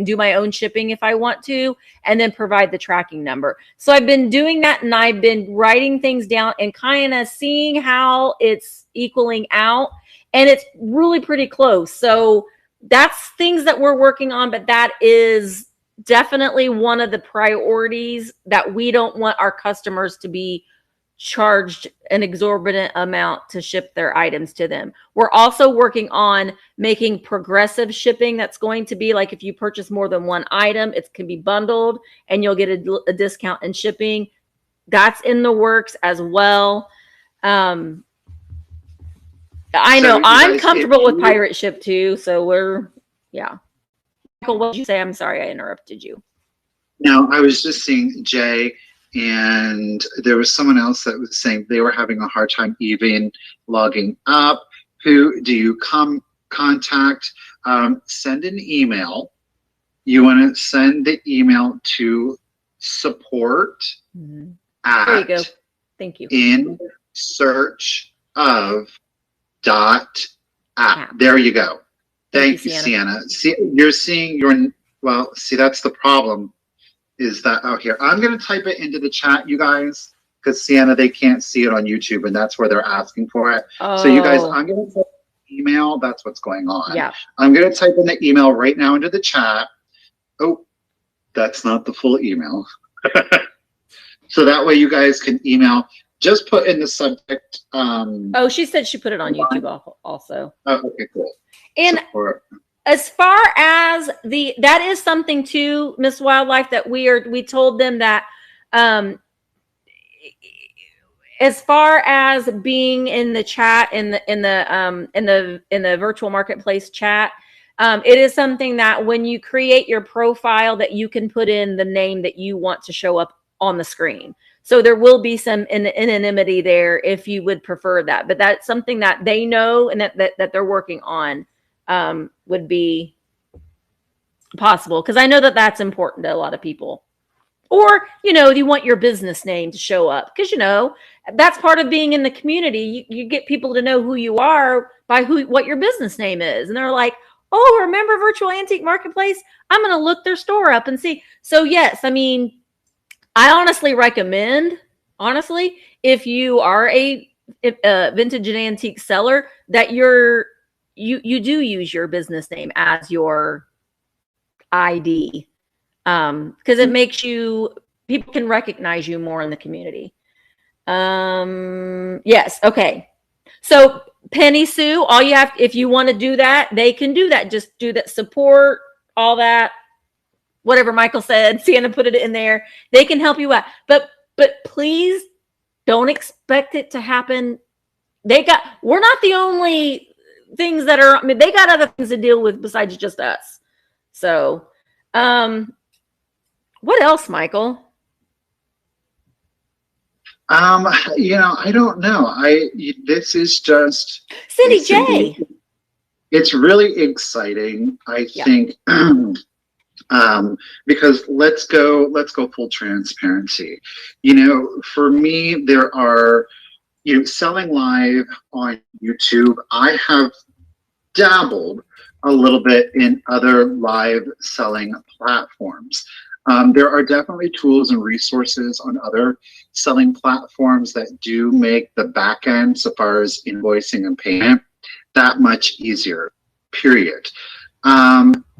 do my own shipping if I want to, and then provide the tracking number. So I've been doing that, and I've been writing things down and kind of seeing how it's equaling out, and it's really pretty close. So that's things that we're working on, but that is definitely one of the priorities, that we don't want our customers to be charged an exorbitant amount to ship their items to them. We're also working on making progressive shipping. That's going to be like if you purchase more than one item, it can be bundled and you'll get a discount in shipping. That's in the works as well. I know I'm comfortable with Pirate Ship too. So Michael, what did you say? I'm sorry, I interrupted you. No, I was just seeing Jay, and there was someone else that was saying they were having a hard time even logging up. Who do you contact? Send an email. You want to send the email to support at, there you go. Thank you. In search of .app. There you go. Thank you, Sienna. See, you're seeing see, that's the problem, is that out here. I'm going to type it into the chat, you guys, because Sienna, they can't see it on YouTube, and that's where they're asking for it. So you guys, I'm going to type email. That's what's going on. Yeah. I'm going to type in the email right now into the chat. Oh, that's not the full email. So that way you guys can email. Just put in the subject. She said she put it on YouTube also. Oh, okay, cool. And as far as that is something too, Miss Wildlife, that we told them that as far as being in the chat in the virtual marketplace chat, it is something that when you create your profile, that you can put in the name that you want to show up on the screen. So there will be some anonymity there if you would prefer that, but that's something that they know and that they're working on. Would be possible, because I know that that's important to a lot of people. Or you want your business name to show up, because that's part of being in the community. You get people to know who you are by what your business name is, and they're like, oh, remember Virtual Antique Marketplace? I'm going to look their store up and see. So yes, I mean, I honestly recommend, if you are a vintage and antique seller, that you do use your business name as your ID, because it makes people can recognize you more in the community. Yes. Okay. So Penny Sue, all you have, if you want to do that, they can do that. Just do that, support, all that, whatever Michael said, Sienna put it in there. They can help you out. But please Don't expect it to happen. We're not the only things that are, I mean, they got other things to deal with besides just us. So, what else, Michael? I don't know. This is just Cindy J. It's really exciting, I think, because let's go full transparency. For me, there are, selling live on YouTube. I have dabbled a little bit in other live selling platforms. There are definitely tools and resources on other selling platforms that do make the back end, so far as invoicing and payment, that much easier, period.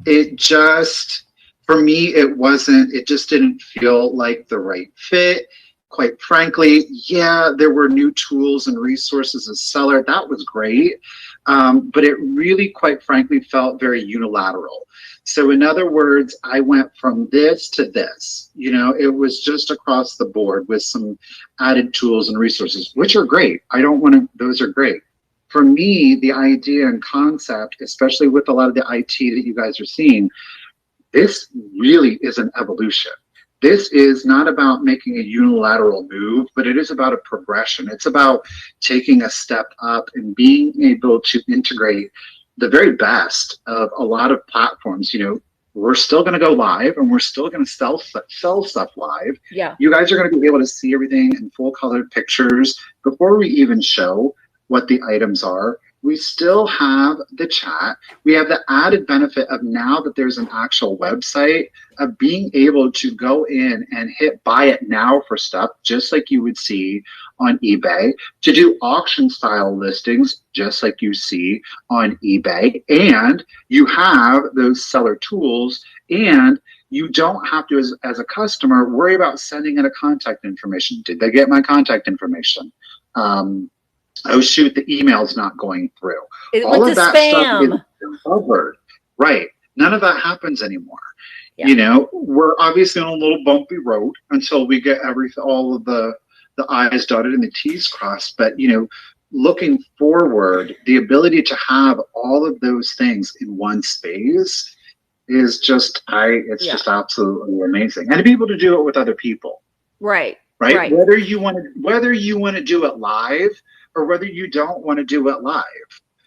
It just, for me, it just didn't feel like the right fit. Quite frankly, yeah, there were new tools and resources as seller. That was great. But it really, quite frankly, felt very unilateral. So in other words, I went from this to this. It was just across the board with some added tools and resources, which are great. Those are great. For me, the idea and concept, especially with a lot of the IT that you guys are seeing, this really is an evolution. This is not about making a unilateral move, but it is about a progression. It's about taking a step up and being able to integrate the very best of a lot of platforms. We're still going to go live and we're still going to sell stuff live. Yeah. You guys are going to be able to see everything in full color pictures before we even show what the items are. We still have the chat. We have the added benefit of, now that there's an actual website, of being able to go in and hit buy it now for stuff, just like you would see on eBay, to do auction style listings, just like you see on eBay. And you have those seller tools, and you don't have to, as a customer, worry about sending in a contact information. Did they get my contact information? Oh shoot, the email's not going through. All of that spam stuff is covered. Right. None of that happens anymore. Yeah. We're obviously on a little bumpy road until we get all of the I's dotted and the T's crossed. But looking forward, the ability to have all of those things in one space is just just absolutely amazing. And to be able to do it with other people. Right. Whether you want to do it live, or whether you don't want to do it live.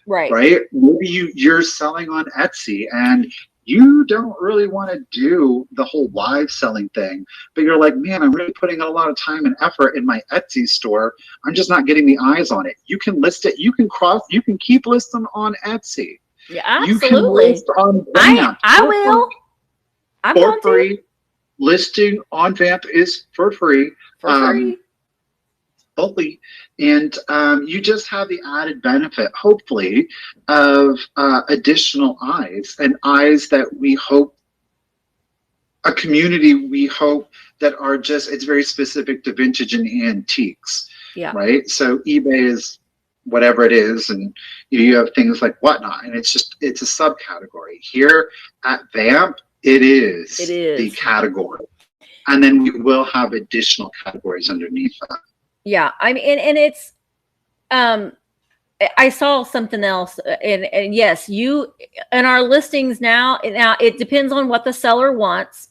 Right. Maybe you're selling on Etsy and you don't really want to do the whole live selling thing, but you're like, man, I'm really putting a lot of time and effort in my Etsy store. I'm just not getting the eyes on it. You can list it. You can keep listing on Etsy. Yeah, absolutely. You can list on VAMP. I will. For free. Listing on VAMP is for free. Hopefully, and you just have the added benefit, hopefully, of additional eyes, and eyes that we hope, a community we hope that are just, it's very specific to vintage and antiques. Yeah. Right. So eBay is whatever it is, and you have things like whatnot, and it's a subcategory. Here at VAMP, it is the category, and then we will have additional categories underneath that. Yeah, I mean, and it's, I saw something else, and yes, in our listings now it depends on what the seller wants.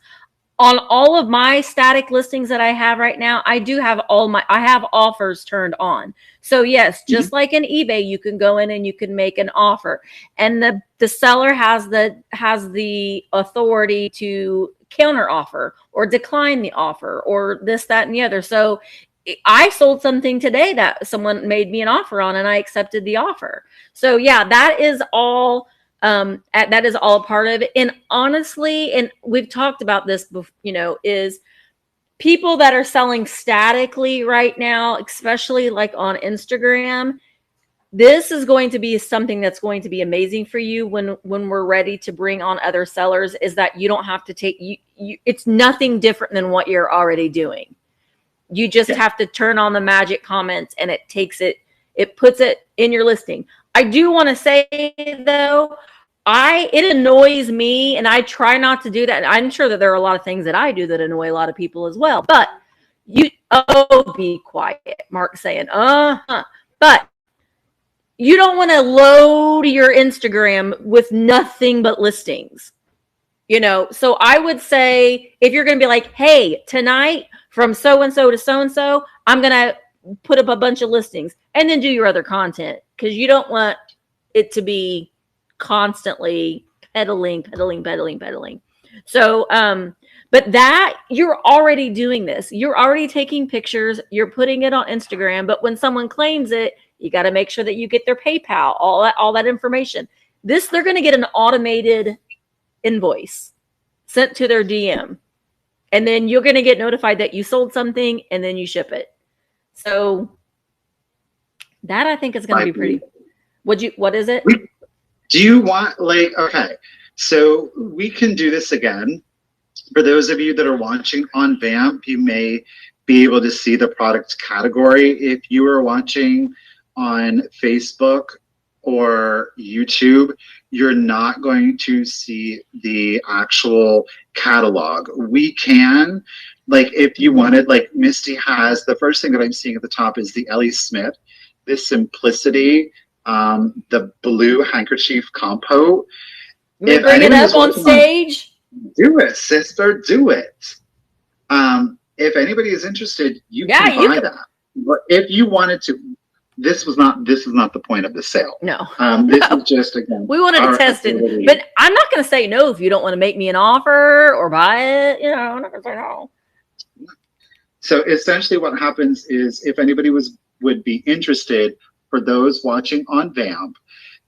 On all of my static listings that I have right now, I have offers turned on. So yes, just like in eBay, you can go in and you can make an offer, and the seller has the authority to counter offer or decline the offer or this, that, and the other. So I sold something today that someone made me an offer on, and I accepted the offer. So yeah, that is all a part of it. And honestly, and we've talked about this before, is people that are selling statically right now, especially like on Instagram, this is going to be something that's going to be amazing for you when we're ready to bring on other sellers, is that you don't have to it's nothing different than what you're already doing. You just have to turn on the magic comments, and it puts it in your listing. I do want to say though, it annoys me, and I try not to do that. I'm sure that there are a lot of things that I do that annoy a lot of people as well. But Be quiet. Mark's saying, but you don't want to load your Instagram with nothing but listings. So I would say if you're going to be like, hey, tonight from so-and-so to so-and-so, I'm going to put up a bunch of listings and then do your other content, because you don't want it to be constantly peddling. So, but that you're already doing this. You're already taking pictures. You're putting it on Instagram. But when someone claims it, you got to make sure that you get their PayPal, all that information. They're going to get an automated invoice sent to their DM, and then you're going to get notified that you sold something, and then you ship it. So that I think is going to be pretty. What is it? Do you want, okay, so we can do this again. For those of you that are watching on VAMP, you may be able to see the product category. If you are watching on Facebook or YouTube, you're not going to see the actual catalog. We can, if you wanted, Misty has, the first thing that I'm seeing at the top is the Ellie Smith, this Simplicity, the blue handkerchief compo. You bring it up on stage? Do it, sister, do it. If anybody is interested, you can buy that. But if you wanted to, this is not the point of the sale. No. This is just, again, we wanted to test it, but I'm not going to say no if you don't want to make me an offer or buy it. I'm not going to say no. So essentially what happens is, if anybody would be interested, for those watching on VAMP,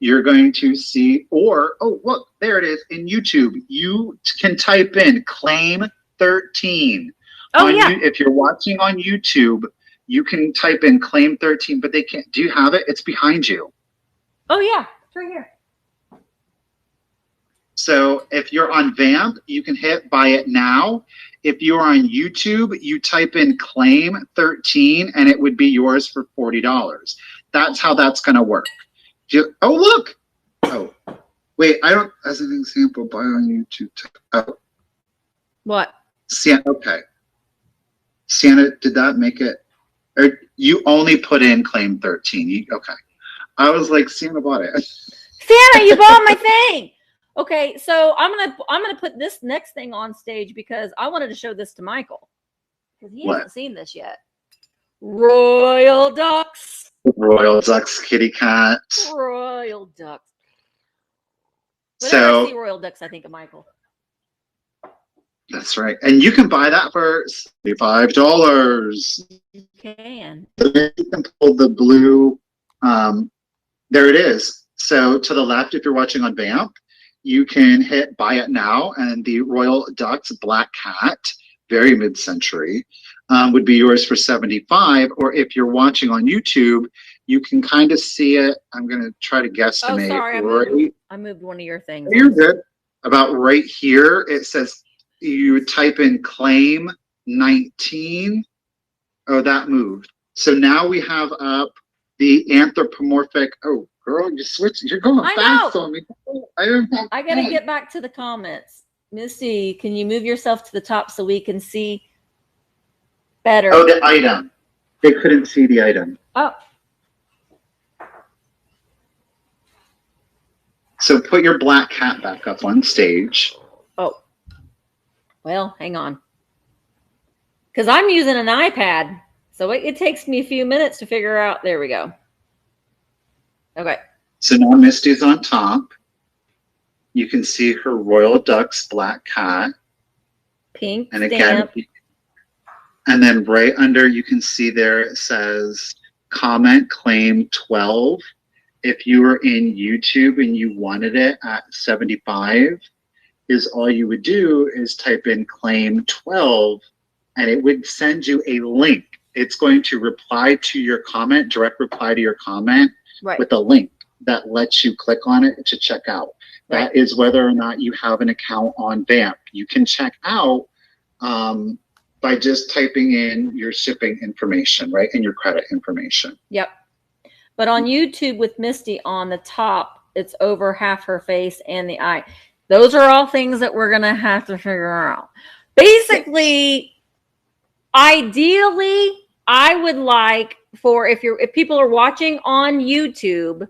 you're going to see, or, oh, look, there it is in YouTube. You can type in claim 13. Oh, yeah. If you're watching on YouTube, you can type in claim 13, but they can't. Do you have it? It's behind you. Oh, yeah. It's right here. So if you're on VAMP, you can hit buy it now. If you're on YouTube, you type in claim 13 and it would be yours for $40. That's how that's going to work. Oh, look. Oh, wait, I don't, as an example, buy on YouTube. Oh. What? Sienna, okay. Sienna, did that make it? Or you only put in claim 13. Okay. I was like, Sienna bought it. Sienna, you bought my thing. Okay, so I'm gonna put this next thing on stage because I wanted to show this to Michael because he hasn't seen this yet. Royal Ducks. Royal Ducks kitty cat. Royal Ducks. Whenever I see Royal Ducks, I think of Michael. That's right. And you can buy that for $75. You can. You can pull the blue. There it is. So to the left, if you're watching on VAMP, you can hit buy it now, and the Royal Ducks Black Cat, very mid-century, would be yours for $75. Or if you're watching on YouTube, you can kind of see it. I'm going to try to guesstimate. Oh, sorry, I moved one of your things. You're good. About right here, it says you type in claim 19. Oh, that moved. So now we have up the anthropomorphic. Oh, girl, you switched. You're going fast on me. I got to get back to the comments. Misty, can you move yourself to the top so we can see better? Oh, the item. They couldn't see the item. Oh. So put your black cat back up on stage. Oh. Well, hang on. Because I'm using an iPad. So it takes me a few minutes to figure out. There we go. Okay. So now Misty's on top. You can see her Royal Ducks Black Cat. Pink and stamp. Again, and then right under you can see there it says comment claim 12. If you were in YouTube and you wanted it at 75, is all you would do is type in claim 12 and it would send you a link. It's going to reply to your comment, direct reply to your comment with a link that lets you click on it to check out. That is whether or not you have an account on VAMP. You can check out by just typing in your shipping information, right, and your credit information. Yep. But on YouTube with Misty on the top, it's over half her face and the eye. Those are all things that we're going to have to figure out. Basically, Ideally, I would like for if people are watching on YouTube,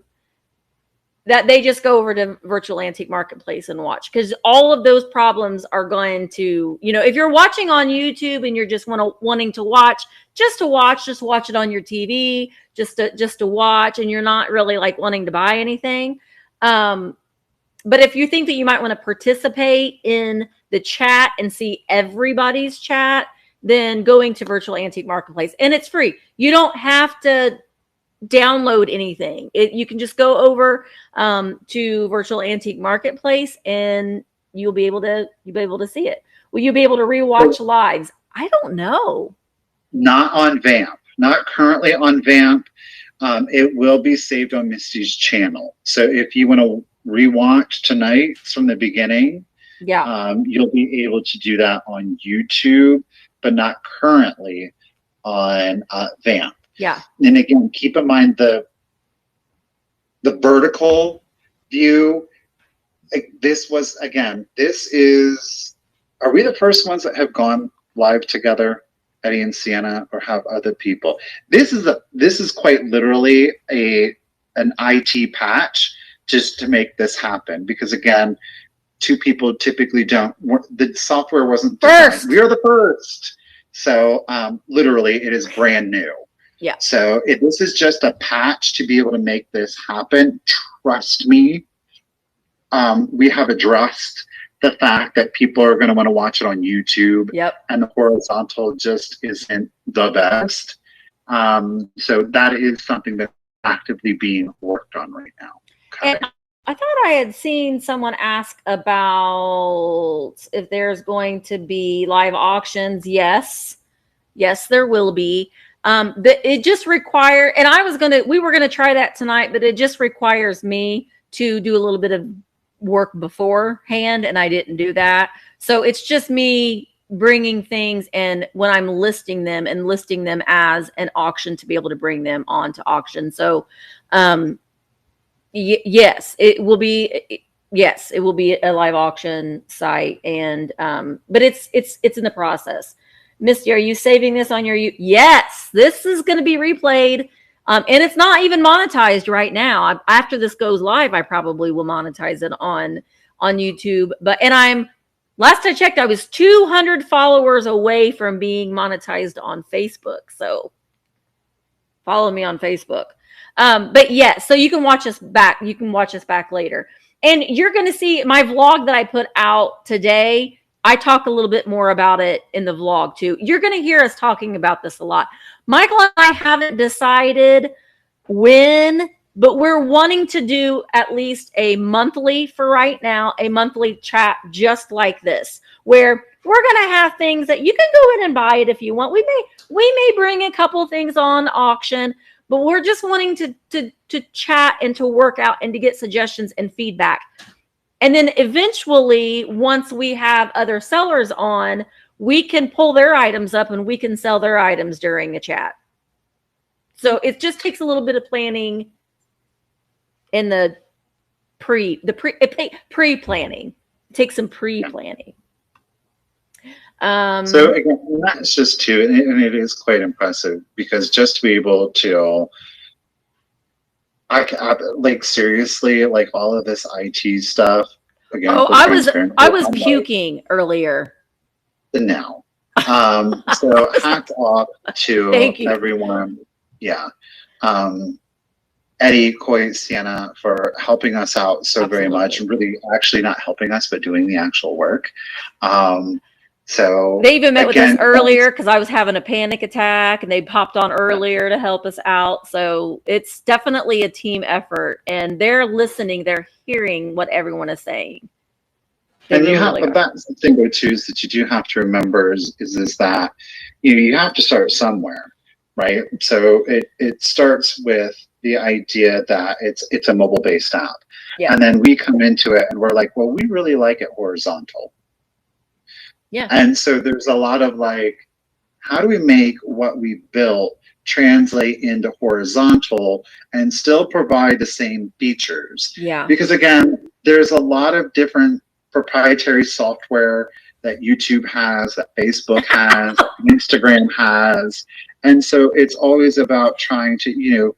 that they just go over to Virtual Antique Marketplace and watch, because all of those problems are going to, if you're watching on YouTube and you're just wanting to watch, just watch it on your TV, just to watch, and you're not really like wanting to buy anything. But if you think that you might want to participate in the chat and see everybody's chat, then going to Virtual Antique Marketplace, and it's free. You don't have to download anything. You can just go over to Virtual Antique Marketplace, and you'll be able to see it. Will you be able to rewatch lives? I don't know. Not on VAMP. Not currently on VAMP. It will be saved on Misty's channel. So if you want to rewatch tonight from the beginning, you'll be able to do that on YouTube, but not currently on VAMP. Yeah. And again, keep in mind the vertical view. This is, are we the first ones that have gone live together, Eddie and Sienna, or have other people? This is quite literally an IT patch just to make this happen, because again, two people typically the software wasn't designed. First. We are the first. So literally it is brand new. Yeah. So this is just a patch to be able to make this happen. Trust me. We have addressed the fact that people are going to want to watch it on YouTube. Yep. And the horizontal just isn't the best. So that is something that's actively being worked on right now. Okay. And I thought I had seen someone ask about if there's going to be live auctions. Yes, there will be. It just requires, and we were gonna try that tonight, but it just requires me to do a little bit of work beforehand, and I didn't do that. So it's just me bringing things, and when I'm listing them as an auction, to be able to bring them onto auction. So, yes, it will be. Yes, it will be a live auction site, and but it's in the process. Misty, are you saving this on your? Yes, this is going to be replayed, and it's not even monetized right now. After this goes live, I probably will monetize it on YouTube. Last I checked, I was 200 followers away from being monetized on Facebook. So follow me on Facebook. But yeah, so you can watch us back. You can watch us back later, and you're going to see my vlog that I put out today. I talk a little bit more about it in the vlog too. You're going to hear us talking about this a lot. Michael and I haven't decided when, but we're wanting to do at least a monthly, for right now, a monthly chat just like this, where we're going to have things that you can go in and buy it if you want. We may bring a couple things on auction, but we're just wanting to chat and to work out and to get suggestions and feedback. And then eventually, once we have other sellers on, we can pull their items up and we can sell their items during the chat. So it just takes a little bit of planning in the pre-planning. It takes some pre-planning. So again, that's just too, and it is quite impressive, because just to be able to, like seriously, like all of this IT stuff. Again, I was puking earlier. No. So hats off to everyone. Yeah. Eddie, Coy, Sienna, for helping us out so very much, and really actually not helping us, but doing the actual work. So they even met with us earlier because I was having a panic attack, and they popped on earlier to help us out. So it's definitely a team effort, and they're listening. They're hearing what everyone is saying. And but that's the thing though too, is that you do have to remember is that you have to start somewhere, right? So it starts with the idea that it's a mobile based app, and then we come into it and we're like, well, we really like it horizontal. Yeah. And so there's a lot of like, how do we make what we built translate into horizontal and still provide the same features? Yeah. Because again, there's a lot of different proprietary software that YouTube has, that Facebook has, that Instagram has. And so it's always about trying to,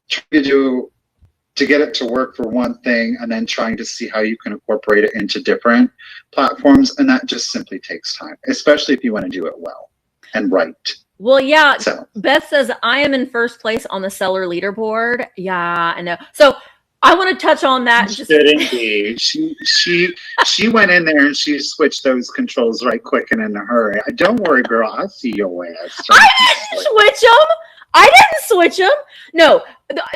to get it to work for one thing and then trying to see how you can incorporate it into different platforms. And that just simply takes time, especially if you want to do it well and right. Well, yeah. So Beth says, I am in first place on the seller leaderboard. Yeah, I know. So I want to touch on that. Shouldn't be. She went in there and she switched those controls right quick and in a hurry. Don't worry, girl. I'll see your ass. I didn't switch them. I didn't switch them. No,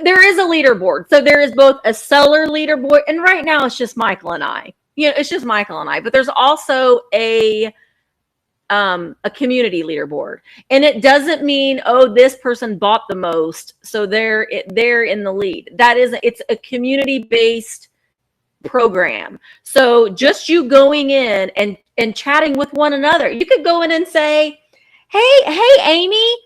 there is a leaderboard. So there is both a seller leaderboard, and right now it's just Michael and I. It's just Michael and I. But there's also a community leaderboard, and it doesn't mean, oh, this person bought the most, so they're in the lead. It's a community based program. So just you going in and chatting with one another, you could go in and say, hey Amy,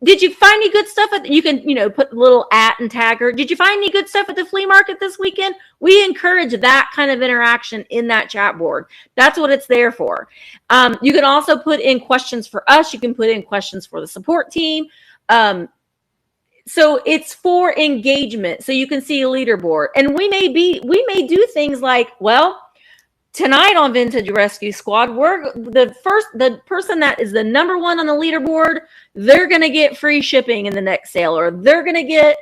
did you find any good stuff you can put a little at and tag her, did you find any good stuff at the flea market this weekend? We encourage that kind of interaction in that chat board. That's what it's there for. You can also put in questions for us. You can put in questions for the support team. So it's for engagement. So you can see a leaderboard, and we may do things like, well, tonight on Vintage Rescue Squad, the person that is the number one on the leaderboard, they're going to get free shipping in the next sale, or they're going to get,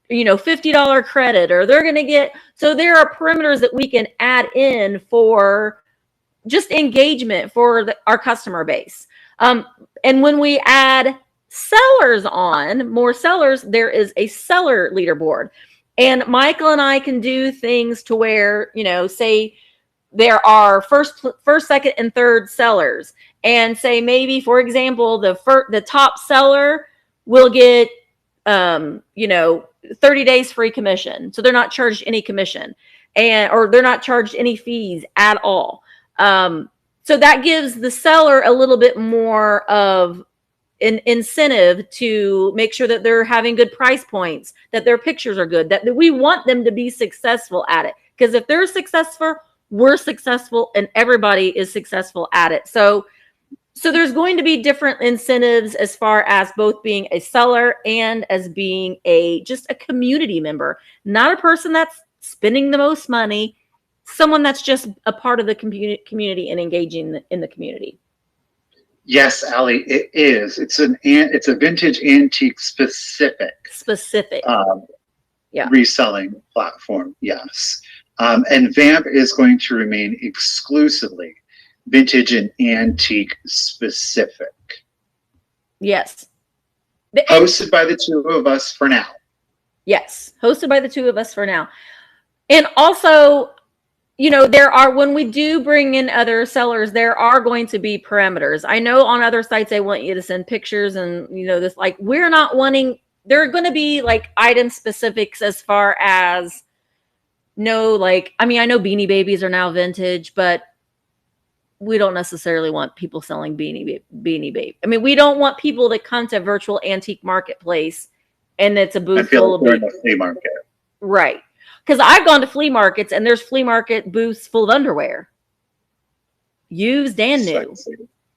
$50 credit, or they're going to get, so there are perimeters that we can add in for just engagement for our customer base. And when we add sellers on, more sellers, there is a seller leaderboard. And Michael and I can do things to where, say, there are first, second, and third sellers, and say maybe, for example, the top seller will get 30 days free commission, so they're not charged any commission, or they're not charged any fees at all. So that gives the seller a little bit more of an incentive to make sure that they're having good price points, that their pictures are good, that we want them to be successful at it, because if they're successful, we're successful, and everybody is successful at it. So there's going to be different incentives as far as both being a seller and as being just a community member, not a person that's spending the most money, someone that's just a part of the community and engaging in the community. Yes, Allie, it is. It's a vintage antique specific reselling platform. Yes. And VAMP is going to remain exclusively vintage and antique specific. Yes. Hosted by the two of us for now. Yes. Hosted by the two of us for now. And also, when we do bring in other sellers, there are going to be parameters. I know on other sites, they want you to send pictures and, this, like, we're not wanting, there are going to be like item specifics as far as, I know Beanie Babies are now vintage, but we don't necessarily want people selling Beanie Baby. We don't want people to come to virtual antique marketplace and it's a booth full of flea market. Right. Because I've gone to flea markets and there's flea market booths full of underwear. Used and new.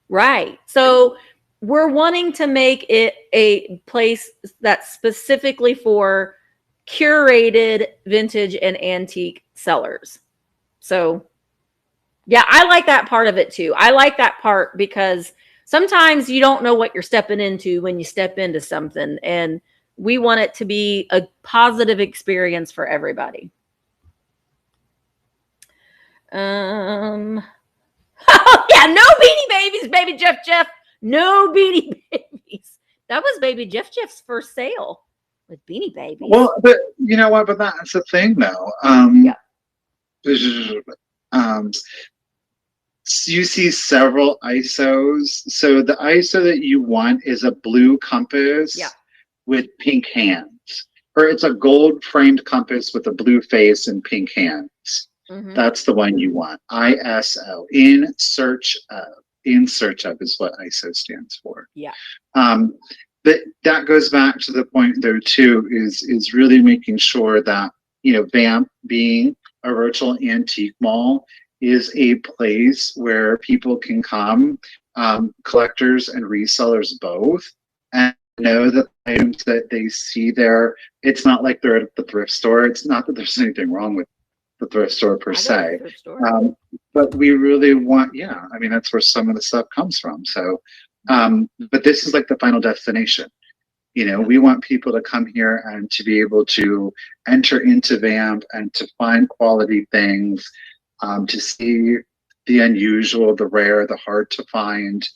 Right. So we're wanting to make it a place that's specifically for curated vintage and antique sellers. So yeah, I like that part of it too. I like that part because sometimes you don't know what you're stepping into when you step into something, and we want it to be a positive experience for everybody. Oh yeah, no Beanie Babies, baby Jeff. No Beanie Babies. That was baby Jeff's first sale with Beanie Babies. Well, but you know what? But that's the thing, though. You see several ISOs. So the ISO that you want is a blue compass with pink hands, or it's a gold framed compass with a blue face and pink hands. Mm-hmm. That's the one you want. ISO, in search of. In search of is what ISO stands for. Yeah. But that goes back to the point, though, too, is really making sure that, VAMP being a virtual antique mall is a place where people can come, collectors and resellers both, and know that the items that they see there, it's not like they're at the thrift store. It's not that there's anything wrong with the thrift store per se. But we really want, yeah, I mean, that's where some of the stuff comes from. So, but this is like the final destination. You know, we want people to come here and to be able to enter into VAMP and to find quality things, to see the unusual, the rare, the hard to find.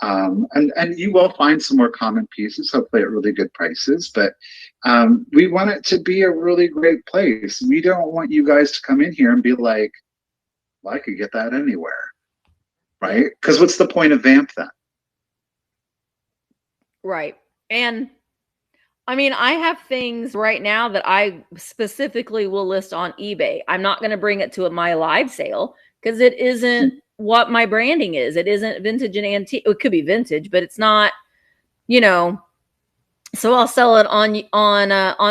And you will find some more common pieces, hopefully at really good prices. But we want it to be a really great place. We don't want you guys to come in here and be like, well, I could get that anywhere, right? Because what's the point of VAMP then? Right. And I mean, I have things right now that I specifically will list on eBay. I'm not going to bring it to my live sale because it isn't what my branding is. It isn't vintage and antique. It could be vintage, but it's not, you know, so I'll sell it on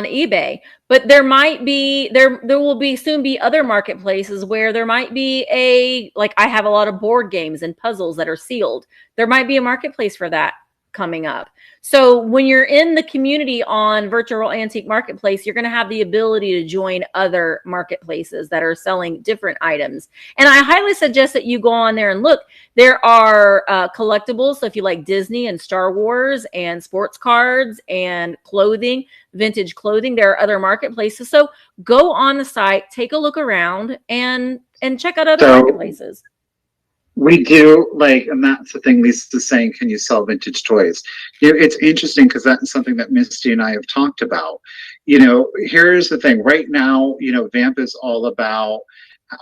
eBay. But there might be, there will be soon be other marketplaces where there might be like I have a lot of board games and puzzles that are sealed. There might be a marketplace for that coming up. So when you're in the community on Virtual Antique Marketplace, you're going to have the ability to join other marketplaces that are selling different items. And I highly suggest that you go on there and look. There are collectibles. So if you like Disney and Star Wars and sports cards and clothing, vintage clothing, there are other marketplaces. So go on the site, take a look around, and check out other marketplaces. We do, like, and that's the thing Lisa's saying, can you sell vintage toys? You know, it's interesting because that's something that Misty and I have talked about. You know, here's the thing. Right now, you know, VAMP is all about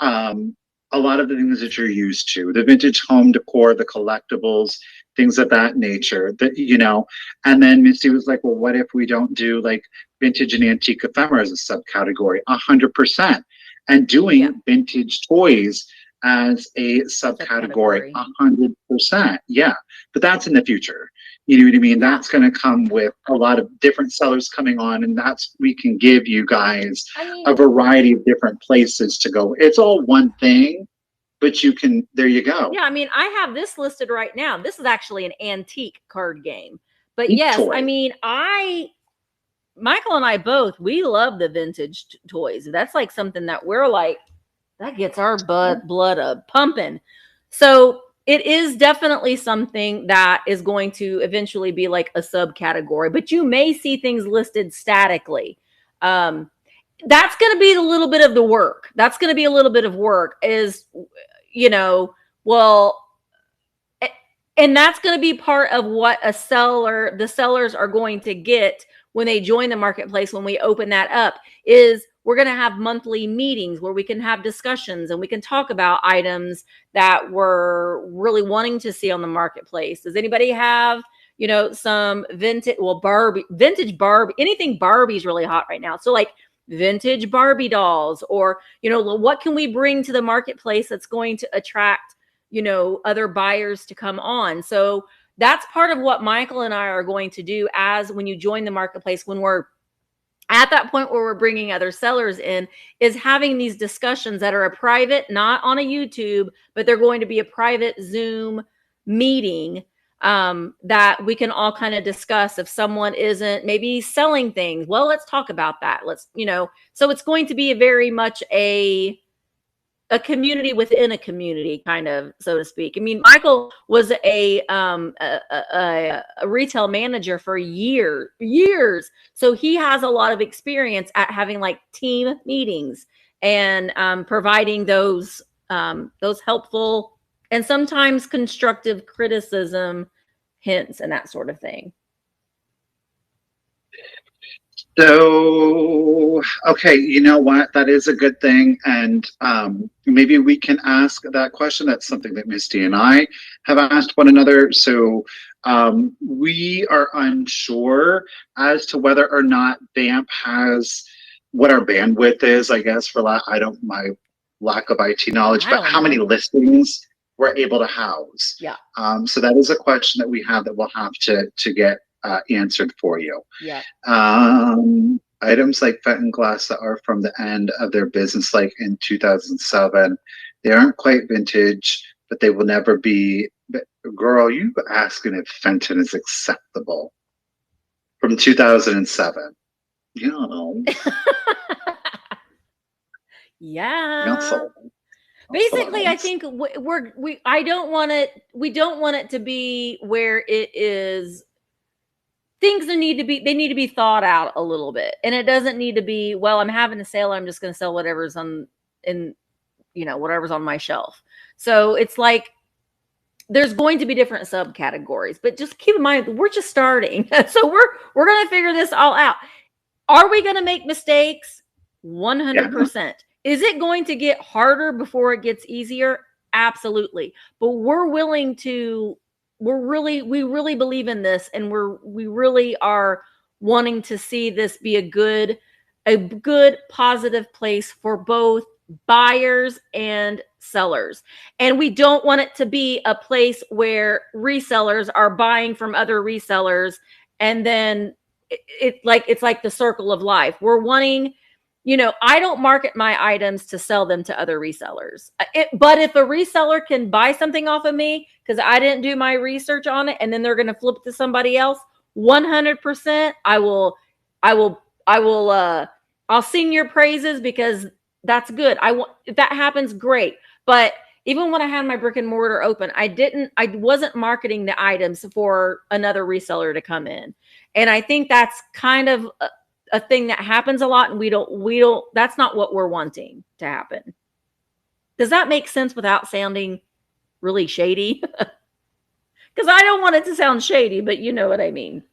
a lot of the things that you're used to. The vintage home decor, the collectibles, things of that nature. That, you know, and then Misty was like, well, what if we don't do, like, vintage and antique ephemera as a subcategory? 100%. And doing vintage toys as a subcategory, 100%. Yeah, but that's in the future. You know what I mean? That's going to come with a lot of different sellers coming on, and that's, we can give you guys a variety of different places to go. It's all one thing, but you can, there you go. Yeah, I mean, I have this listed right now. This is actually an antique card game. But yes, toy. I mean, Michael and I both, we love the vintage toys. That's like something that we're like, that gets our blood pumping. So it is definitely something that is going to eventually be like a subcategory, but you may see things listed statically. That's going to be a little bit of the work. That's going to be a little bit of work is, you know, well, and that's going to be part of what the sellers are going to get when they join the marketplace. When we open that up, is we're going to have monthly meetings where we can have discussions and we can talk about items that we're really wanting to see on the marketplace. Does anybody have, you know, some vintage, vintage Barbie, anything Barbie's really hot right now. So like vintage Barbie dolls, or, you know, what can we bring to the marketplace that's going to attract, you know, other buyers to come on. So that's part of what Michael and I are going to do as when you join the marketplace, when we're at that point where we're bringing other sellers in, is having these discussions that are a private, not on a YouTube, but they're going to be a private Zoom meeting that we can all kind of discuss. If someone isn't maybe selling things, well, let's talk about that. Let's, you know, so it's going to be a very much a community within a community, kind of, so to speak. I mean, Michael was a retail manager for years. So he has a lot of experience at having like team meetings and providing those helpful and sometimes constructive criticism hints and that sort of thing. So, okay, you know what? That is a good thing. And maybe we can ask that question. That's something that Misty and I have asked one another. So we are unsure as to whether or not VAMP has what our bandwidth is, I guess, for my lack of IT knowledge, but how many listings we're able to house. Yeah. So that is a question that we have that we'll have to get answered for you. Yeah. Items like Fenton glass that are from the end of their business, like in 2007, They aren't quite vintage, but they will never be. But girl, you asking if Fenton is acceptable from 2007? You know, Yeah. Basically, I think I don't want it. We don't want it to be where it is. Things need to be thought out a little bit, and it doesn't need to be, well, I'm having a sale, I'm just going to sell whatever's whatever's on my shelf. So it's like there's going to be different subcategories, but just keep in mind we're just starting. So we're going to figure this all out. Are we going to make mistakes? 100%. Yeah. Is it going to get harder before it gets easier? Absolutely. But we really believe in this, and we really are wanting to see this be a good positive place for both buyers and sellers. And we don't want it to be a place where resellers are buying from other resellers, and then it's like the circle of life. We're wanting, I don't market my items to sell them to other resellers. But if a reseller can buy something off of me because I didn't do my research on it, and then they're going to flip to somebody else, 100%, I'll sing your praises, because that's good. If that happens, great. But even when I had my brick and mortar open, I wasn't marketing the items for another reseller to come in. And I think that's kind of a thing that happens a lot, and we don't, that's not what we're wanting to happen. Does that make sense without sounding really shady? Because I don't want it to sound shady, but you know what I mean.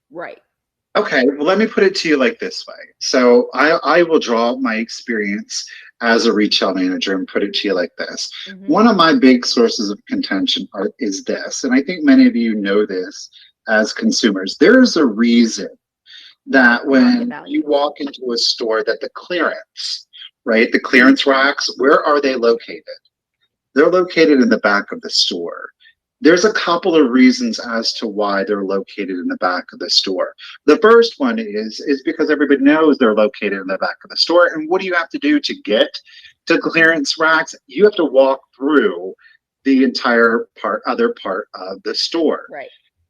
Right. Okay, well, let me put it to you like this way. So I will draw my experience as a retail manager and put it to you like this. Mm-hmm. One of my big sources of contention is this, and I think many of you know this as consumers. There's a reason that when you walk into a store that the clearance, right, the clearance racks, where are they located? They're located in the back of the store. There's a couple of reasons as to why they're located in the back of the store. The first one is because everybody knows they're located in the back of the store. And what do you have to do to get to clearance racks? You have to walk through the entire other part of the store. Right.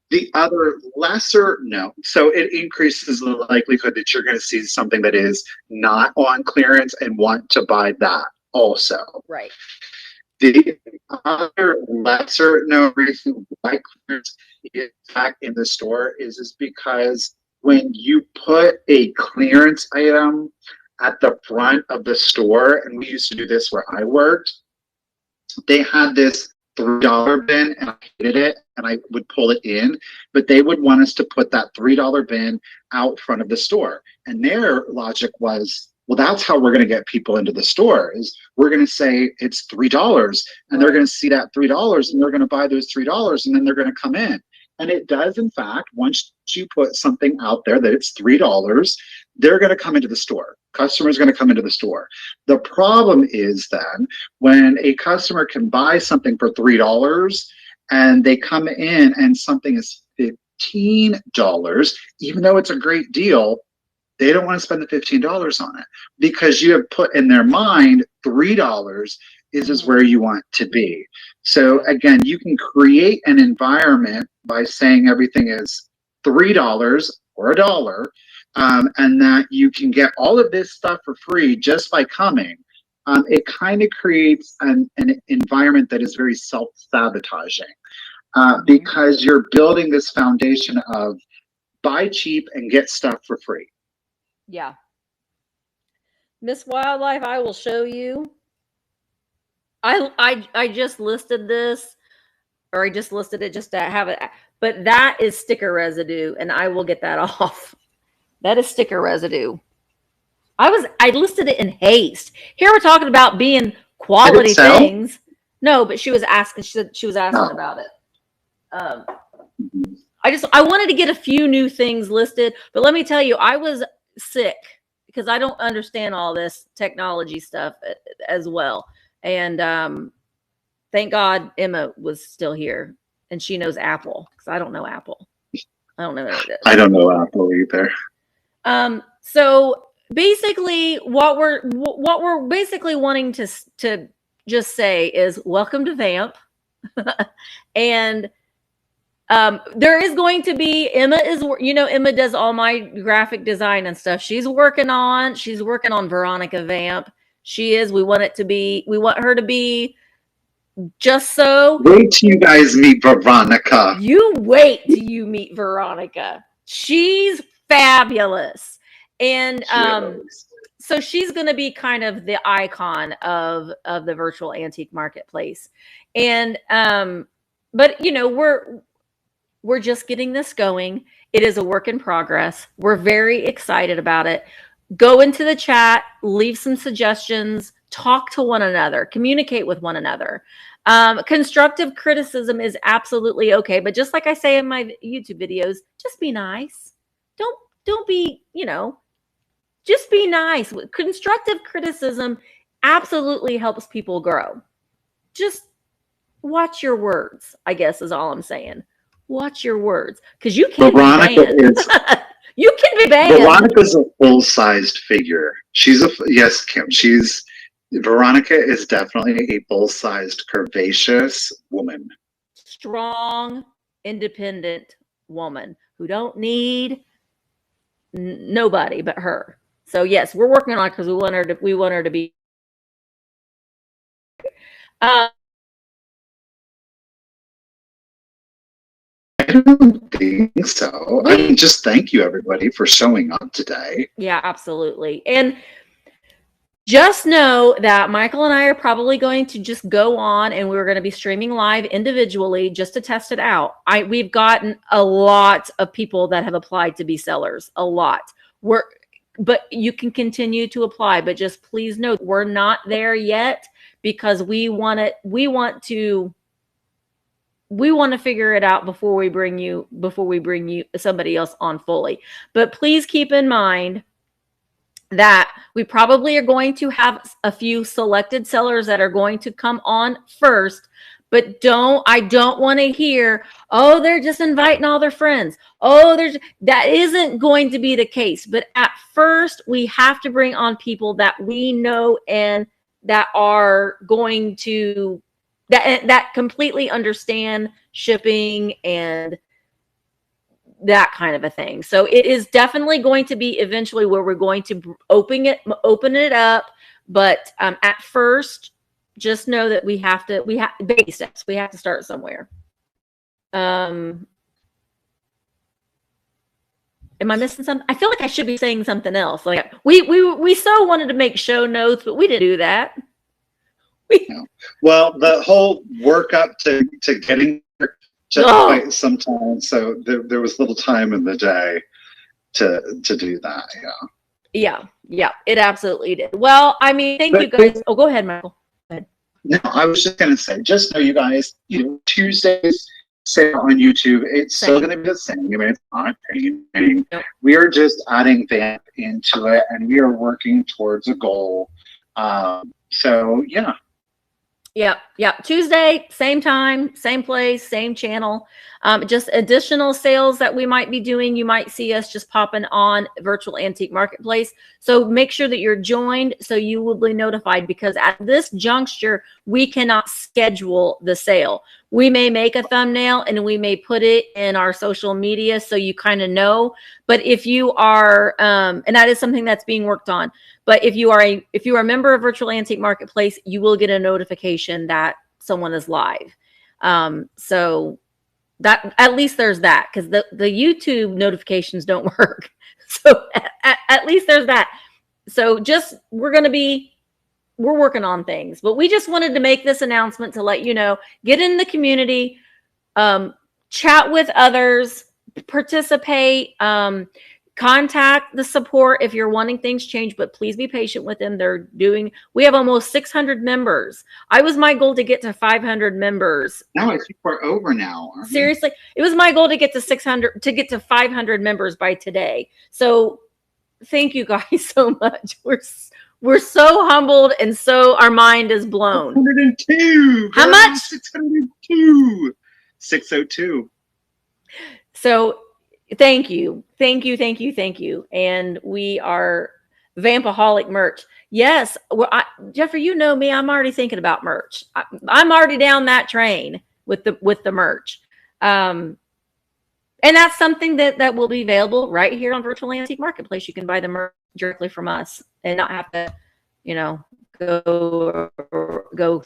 The other lesser note, so it increases the likelihood that you're going to see something that is not on clearance and want to buy that also. Right. The other lesser known reason why clearance is back in the store is because when you put a clearance item at the front of the store, and we used to do this where I worked, they had this $3 bin, and I hated it, and I would pull it in, but they would want us to put that $3 bin out front of the store. And their logic was, well, that's how we're going to get people into the store, is we're going to say it's $3, and they're going to see that $3, and they're going to buy those $3, and then they're going to come in. And it does, in fact, once you put something out there that it's $3, they're going to come into the store. Customers are going to come into the store. The problem is then when a customer can buy something for $3 and they come in and something is $15, even though it's a great deal, they don't want to spend the $15 on it because you have put in their mind $3 is where you want to be. So again, you can create an environment by saying everything is $3 or $1, and that you can get all of this stuff for free just by coming. It kind of creates an environment that is very self-sabotaging because you're building this foundation of buy cheap and get stuff for free. Yeah. Miss Wildlife, I will show you. I just listed this, or I just listed it just to have it, but that is sticker residue, and I will get that off. That is sticker residue. I listed it in haste. Here we're talking about being quality things. No, but she was asking. She was asking about it. I wanted to get a few new things listed, but let me tell you, I was sick because I don't understand all this technology stuff as well. And thank God Emma was still here, and she knows Apple because I don't know Apple. I don't know what it is. I don't know Apple either. So basically what we're basically wanting to just say is welcome to VAMP. And there is going to be, Emma does all my graphic design and stuff. She's working on Veronica VAMP. We want her to be just so. Wait till you guys meet Veronica. You wait till you meet Veronica. She's fabulous. And so she's going to be kind of the icon of the virtual antique marketplace. And but we're just getting this going. It is a work in progress. We're very excited about it. Go into the chat, leave some suggestions, talk to one another, communicate with one another. Constructive criticism is absolutely okay, but just like I say in my YouTube videos, just be nice. Don't be, just be nice. Constructive criticism absolutely helps people grow. Just watch your words, I guess is all I'm saying. Watch your words, because you can be banned. You can be banned. Veronica's a full-sized figure. Yes, Kim. Veronica is definitely a full-sized, curvaceous woman. Strong, independent woman who don't need nobody but her. So yes, we're working on it because we want her to be. I don't think so. I mean, just thank you everybody for showing up today. Yeah, absolutely. And just know that Michael and I are probably going to just go on, and we're going to be streaming live individually just to test it out. We've gotten a lot of people that have applied to be sellers, a lot. But you can continue to apply, but just please note we're not there yet because we want to figure it out before we bring you somebody else on fully. But please keep in mind that we probably are going to have a few selected sellers that are going to come on first, but I don't want to hear, oh, they're just inviting all their friends. That isn't going to be the case. But at first we have to bring on people that we know and that are going to that completely understand shipping and that kind of a thing. So it is definitely going to be eventually where we're going to open it up. But at first, just know that we have baby steps. We have to start somewhere. Am I missing something? I feel like I should be saying something else. Like we so wanted to make show notes, but we didn't do that. Well, the whole work up to getting there took quite some time, so there was little time in the day to do that. Yeah, it absolutely did. Well, I mean, thank you guys. Oh, go ahead, Michael. Go ahead. No, I was just gonna say, just know you guys, Tuesdays sale on YouTube, it's still gonna be the same. It's not anything. Nope. We are just adding VAMP into it, and we are working towards a goal. So yeah. Yeah. Tuesday, same time, same place, same channel. Just additional sales that we might be doing. You might see us just popping on Virtual Antique Marketplace. So make sure that you're joined so you will be notified, because at this juncture, we cannot schedule the sale. We may make a thumbnail and we may put it in our social media so you kind of know. But if you are, and that is something that's being worked on. But if you are a member of Virtual Antique Marketplace, you will get a notification that someone is live. So that at least there's that, because the YouTube notifications don't work. So at least there's that. So just we're working on things, but we just wanted to make this announcement to let you know. Get in the community, chat with others, participate. Contact the support if you're wanting things changed, but please be patient with them. We have almost 600 members. It was my goal to get to 500 members. No, I think we're over now. Seriously, it was my goal to get to 500 members by today. So thank you guys so much. We're so humbled, and so our mind is blown. 602. How much? 602. 602. So thank you. And we are Vampaholic merch. Yes, well, Jeffrey, you know me. I'm already thinking about merch. I'm already down that train with the merch. And that's something that will be available right here on Virtual Antique Marketplace. You can buy the merch directly from us and not have to, go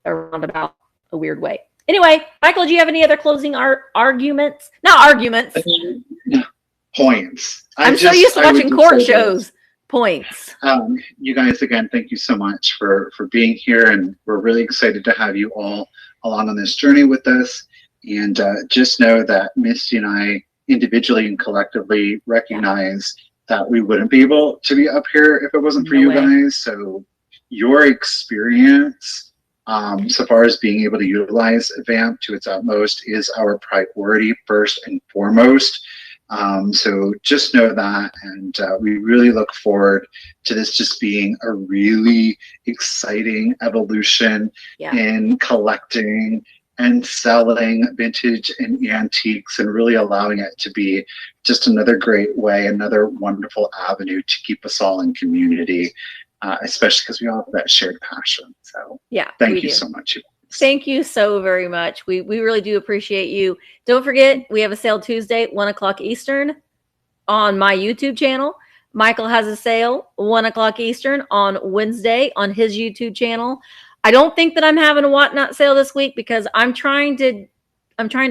around about a weird way. Anyway, Michael, do you have any other closing arguments? Not arguments. Points. I'm so used to watching court shows. Points. You guys, again, thank you so much for being here, and we're really excited to have you all along on this journey with us. And just know that Misty and I individually and collectively recognize that we wouldn't be able to be up here if it wasn't for you guys. So your experience, so far as being able to utilize VAMP to its utmost, is our priority first and foremost. So just know that, and we really look forward to this just being a really exciting evolution in collecting and selling vintage and antiques, and really allowing it to be just another great way, another wonderful avenue to keep us all in community, especially because we all have that shared passion. So thank you so much. Thank you so very much. We really do appreciate you. Don't forget, we have a sale Tuesday, 1 o'clock Eastern on my YouTube channel. Michael has a sale 1 o'clock Eastern on Wednesday on his YouTube channel. I don't think that I'm having a whatnot sale this week because I'm trying to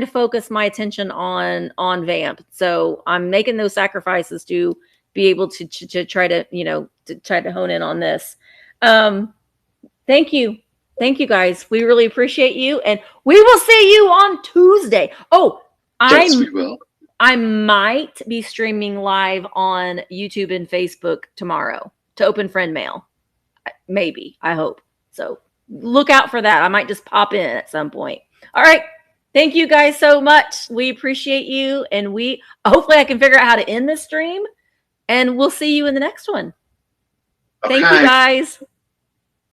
focus my attention on VAMP. So I'm making those sacrifices to be able to try to, to try to hone in on this. Thank you. Thank you, guys. We really appreciate you, and we will see you on Tuesday. Oh, yes, we will. I might be streaming live on YouTube and Facebook tomorrow to open friend mail. Maybe. I hope. So look out for that. I might just pop in at some point. All right. Thank you guys so much. We appreciate you, and hopefully I can figure out how to end this stream, and we'll see you in the next one. Okay. Thank you, guys.